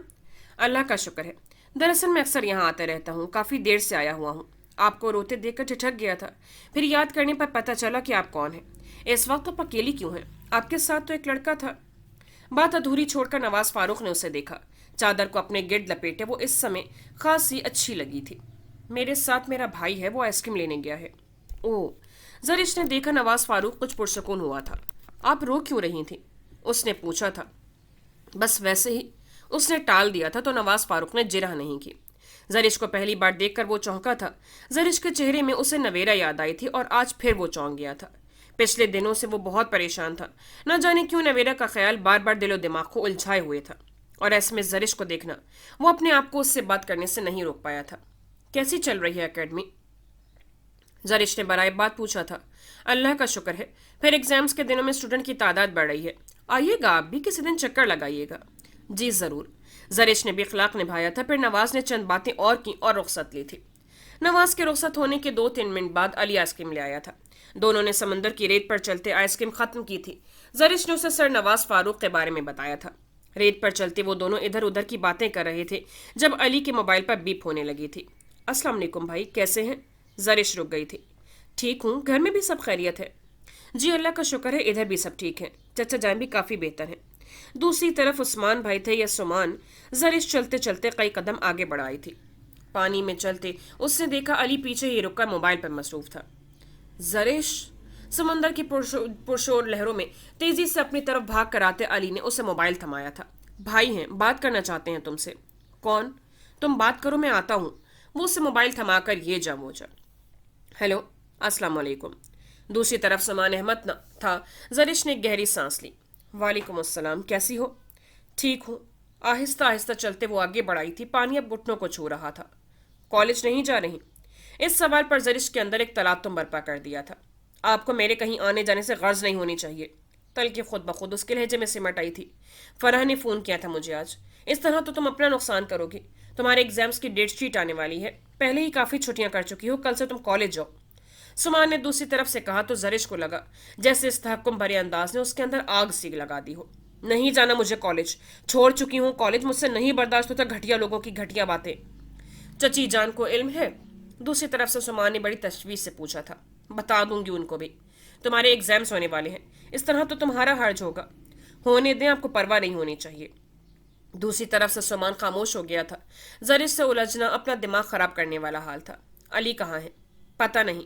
اللہ کا شکر ہے۔ دراصل میں اکثر یہاں آتا رہتا ہوں، کافی دیر سے آیا ہوا ہوں۔ آپ کو روتے دیکھ کر ٹھٹک گیا تھا، پھر یاد کرنے پر پتہ چلا کہ آپ کون ہیں۔ اس وقت آپ اکیلی کیوں ہیں؟ آپ کے ساتھ تو ایک لڑکا تھا۔ بات ادھوری چھوڑ کر نواز فاروق نے اسے دیکھا۔ چادر کو اپنے گرد لپیٹے وہ اس سمے خاصی اچھی لگی تھی۔ میرے ساتھ میرا بھائی ہے، وہ آئس کریم لینے گیا ہے۔ او، زرش نے دیکھا نواز فاروق کچھ پرسکون ہوا تھا۔ آپ رو کیوں رہی تھیں؟ اس نے پوچھا تھا۔ بس ویسے ہی، اس نے ٹال دیا تھا تو نواز فاروق نے جرح نہیں کی۔ زرش کو پہلی بار دیکھ کر وہ چونکا تھا۔ زرش کے چہرے میں اسے نویرا یاد آئی تھی، اور آج پھر وہ چونک گیا تھا۔ پچھلے دنوں سے وہ بہت پریشان تھا، نہ جانے کیوں نویرا کا خیال بار بار دل و دماغ کو الجھائے ہوئے تھا، اور ایسے میں زرش کو دیکھنا وہ اپنے آپ کو اس سے بات کرنے سے نہیں روک پایا تھا۔ کیسی چل رہی ہے اکیڈمی؟ زرش نے برائے بات پوچھا تھا۔ اللہ کا شکر ہے، پھر ایگزامز کے دنوں میں اسٹوڈنٹ کی تعداد بڑھ رہی ہے۔ آئیے گا آپ بھی، کسی دن چکر لگائیے گا۔ جی ضرور۔ زرش نے بھی اخلاق نبھایا تھا۔ پھر نواز نے چند باتیں اور کی اور رخصت لی تھی۔ نواز کے رخصت ہونے کے 2-3 منٹ بعد علی آئس کریم لے آیا تھا۔ دونوں نے سمندر کی ریت پر چلتے آئس کریم ختم کی تھی۔ زرش نے اسے سر نواز فاروق کے بارے میں بتایا تھا۔ ریت پر چلتے وہ دونوں ادھر ادھر کی باتیں کر رہے تھے جب علی کے موبائل پر بیپ ہونے لگی تھی۔ السلام علیکم بھائی، کیسے ہیں؟ زرش رک گئی تھی۔ ٹھیک ہوں، گھر میں بھی سب خیریت ہے؟ جی اللہ کا شکر ہے، ادھر بھی سب ٹھیک ہیں، چچا جان بھی کافی بہتر ہیں۔ دوسری طرف عثمان بھائی تھے یا سمان، زرش چلتے چلتے کئی قدم آگے بڑھائی تھی۔ پانی میں چلتے اس نے دیکھا علی پیچھے ہی رک کر موبائل پر مصروف تھا۔ زرش، سمندر کی پرشور لہروں میں تیزی سے اپنی طرف بھاگ کر آتے علی نے اسے موبائل تھمایا تھا۔ بھائی ہیں، بات کرنا چاہتے ہیں تم سے۔ کون؟ تم بات کرو، میں آتا ہوں۔ وہ اسے موبائل تھما کر یہ جا وہ جا۔ ہیلو، السلام علیکم۔ دوسری طرف سمان احمد نہ تھا۔ زرش نے گہری سانس لی۔ وعلیکم السلام، کیسی ہو؟ ٹھیک ہوں۔ آہستہ آہستہ چلتے وہ آگے بڑھائی تھی، پانی اب گھٹنوں کو چھو رہا تھا۔ کالج نہیں جا رہی؟ اس سوال پر زرش کے اندر ایک تلاطم برپا کر دیا تھا۔ آپ کو میرے کہیں آنے جانے سے غرض نہیں ہونی چاہیے۔ تلخی خود بخود اس کے لہجے میں سمٹ آئی تھی۔ فرح نے فون کیا تھا مجھے آج۔ اس طرح تو تم اپنا نقصان کرو گی۔ تمہارے ایگزامز کی ڈیٹ شیٹ آنے والی ہے، پہلے ہی کافی چھٹیاں کر چکی ہو، کل سے تم کالج جاؤ۔ سمان نے دوسری طرف سے کہا تو زرش کو لگا جیسے اس تحکم بھرے انداز نے اس کے اندر آگ سی لگا دی ہو۔ نہیں جانا مجھے کالج، چھوڑ چکی ہوں کالج، مجھ سے نہیں برداشت ہوتا گھٹیا لوگوں کی گھٹیا باتیں۔ چچی جان کو علم ہے؟ دوسری طرف سے سمان نے بڑی تشویش سے پوچھا تھا۔ بتا دوں گی ان کو بھی، تمہارے ایگزامز ہونے والے ہیں، اس طرح تو تمہارا حرج ہوگا۔ ہونے دیں، آپ کو پرواہ نہیں ہونی چاہیے۔ دوسری طرف سے سمان خاموش ہو گیا تھا۔ زرش سے الجھنا اپنا دماغ خراب کرنے والا حال تھا۔ علی کہاں ہے؟ پتہ نہیں۔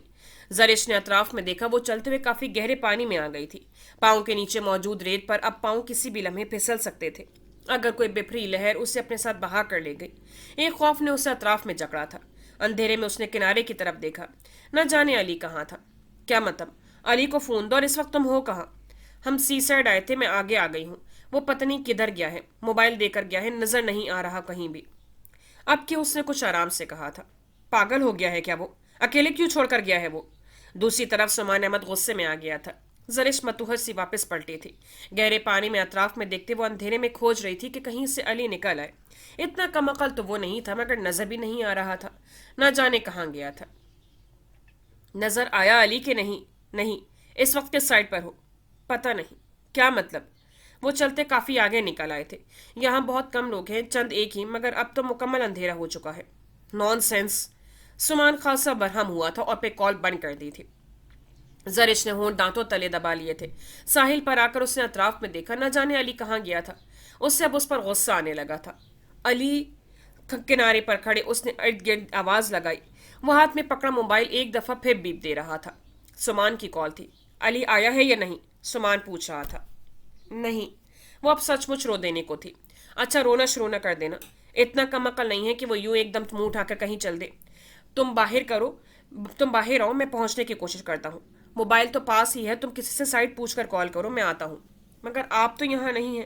زرش نے اطراف میں دیکھا، وہ چلتے ہوئے کافی گہرے پانی میں آ گئی تھی۔ پاؤں کے نیچے موجود ریت پر اب پاؤں کسی بھی لمحے پھسل سکتے تھے اگر کوئی بپھری لہر اسے اپنے ساتھ بہا کر لے گئی۔ ایک خوف نے اسے اطراف میں جکڑا تھا۔ اندھیرے میں اس نے کنارے کی طرف دیکھا۔ نہ جانے علی کہاں تھا۔ کیا مطلب؟ علی کو فون دو، اور اس وقت تم ہو کہاں؟ ہم سی سائڈ آئے تھے، میں آگے آ گئی ہوں۔ وہ پتہ نہیں کدھر گیا ہے، موبائل دے کر گیا ہے، نظر نہیں آ رہا کہیں بھی۔ اب کہ اس نے کچھ آرام سے کہا تھا۔ پاگل ہو گیا ہے کیا وہ؟ اکیلے کیوں چھوڑ کر گیا ہے وہ؟ دوسری طرف سمان احمد غصے میں آ گیا تھا۔ زرش متوہر سی واپس پلٹی تھی۔ گہرے پانی میں اطراف میں دیکھتے وہ اندھیرے میں کھوج رہی تھی کہ کہیں سے علی نکل آئے۔ اتنا کم عقل تو وہ نہیں تھا، مگر نظر بھی نہیں آ رہا تھا۔ نہ جانے کہاں گیا تھا۔ نظر آیا علی کہ نہیں؟ نہیں، اس وقت کس سائڈ پر ہو؟ پتہ نہیں۔ کیا مطلب؟ وہ چلتے کافی آگے نکل آئے تھے۔ یہاں بہت کم لوگ ہیں، چند ایک ہی، مگر اب تو مکمل اندھیرا ہو چکا ہے۔ نان سینس۔ سمان خاصا برہم ہوا تھا اور پہ کال بند کر دی تھی۔ زرش نے ہونٹ دانتوں تلے دبا لیے تھے۔ ساحل پر آ کر اس نے اطراف میں دیکھا، نہ جانے علی کہاں گیا تھا۔ اس سے اب اس پر غصہ آنے لگا تھا۔ علی کنارے پر کھڑے اس نے ارد گرد آواز لگائی۔ وہ ہاتھ میں پکڑا موبائل ایک دفعہ پھر بیپ دے رہا تھا۔ سمان کی کال تھی۔ علی آیا ہے یا نہیں؟ سمان پوچھ رہا تھا۔ نہیں۔ وہ اب سچ مچ رو دینے کو تھی۔ اچھا، رونا شروع نہ کر دینا، اتنا کم عقل نہیں ہے کہ وہ یوں ایک دم منہ اٹھا کر کہیں چل دے۔ تم باہر آؤ، میں پہنچنے کی کوشش کرتا ہوں۔ موبائل تو پاس ہی ہے، تم کسی سے سائٹ پوچھ کر کال کرو، میں آتا ہوں۔ مگر آپ تو یہاں نہیں ہیں۔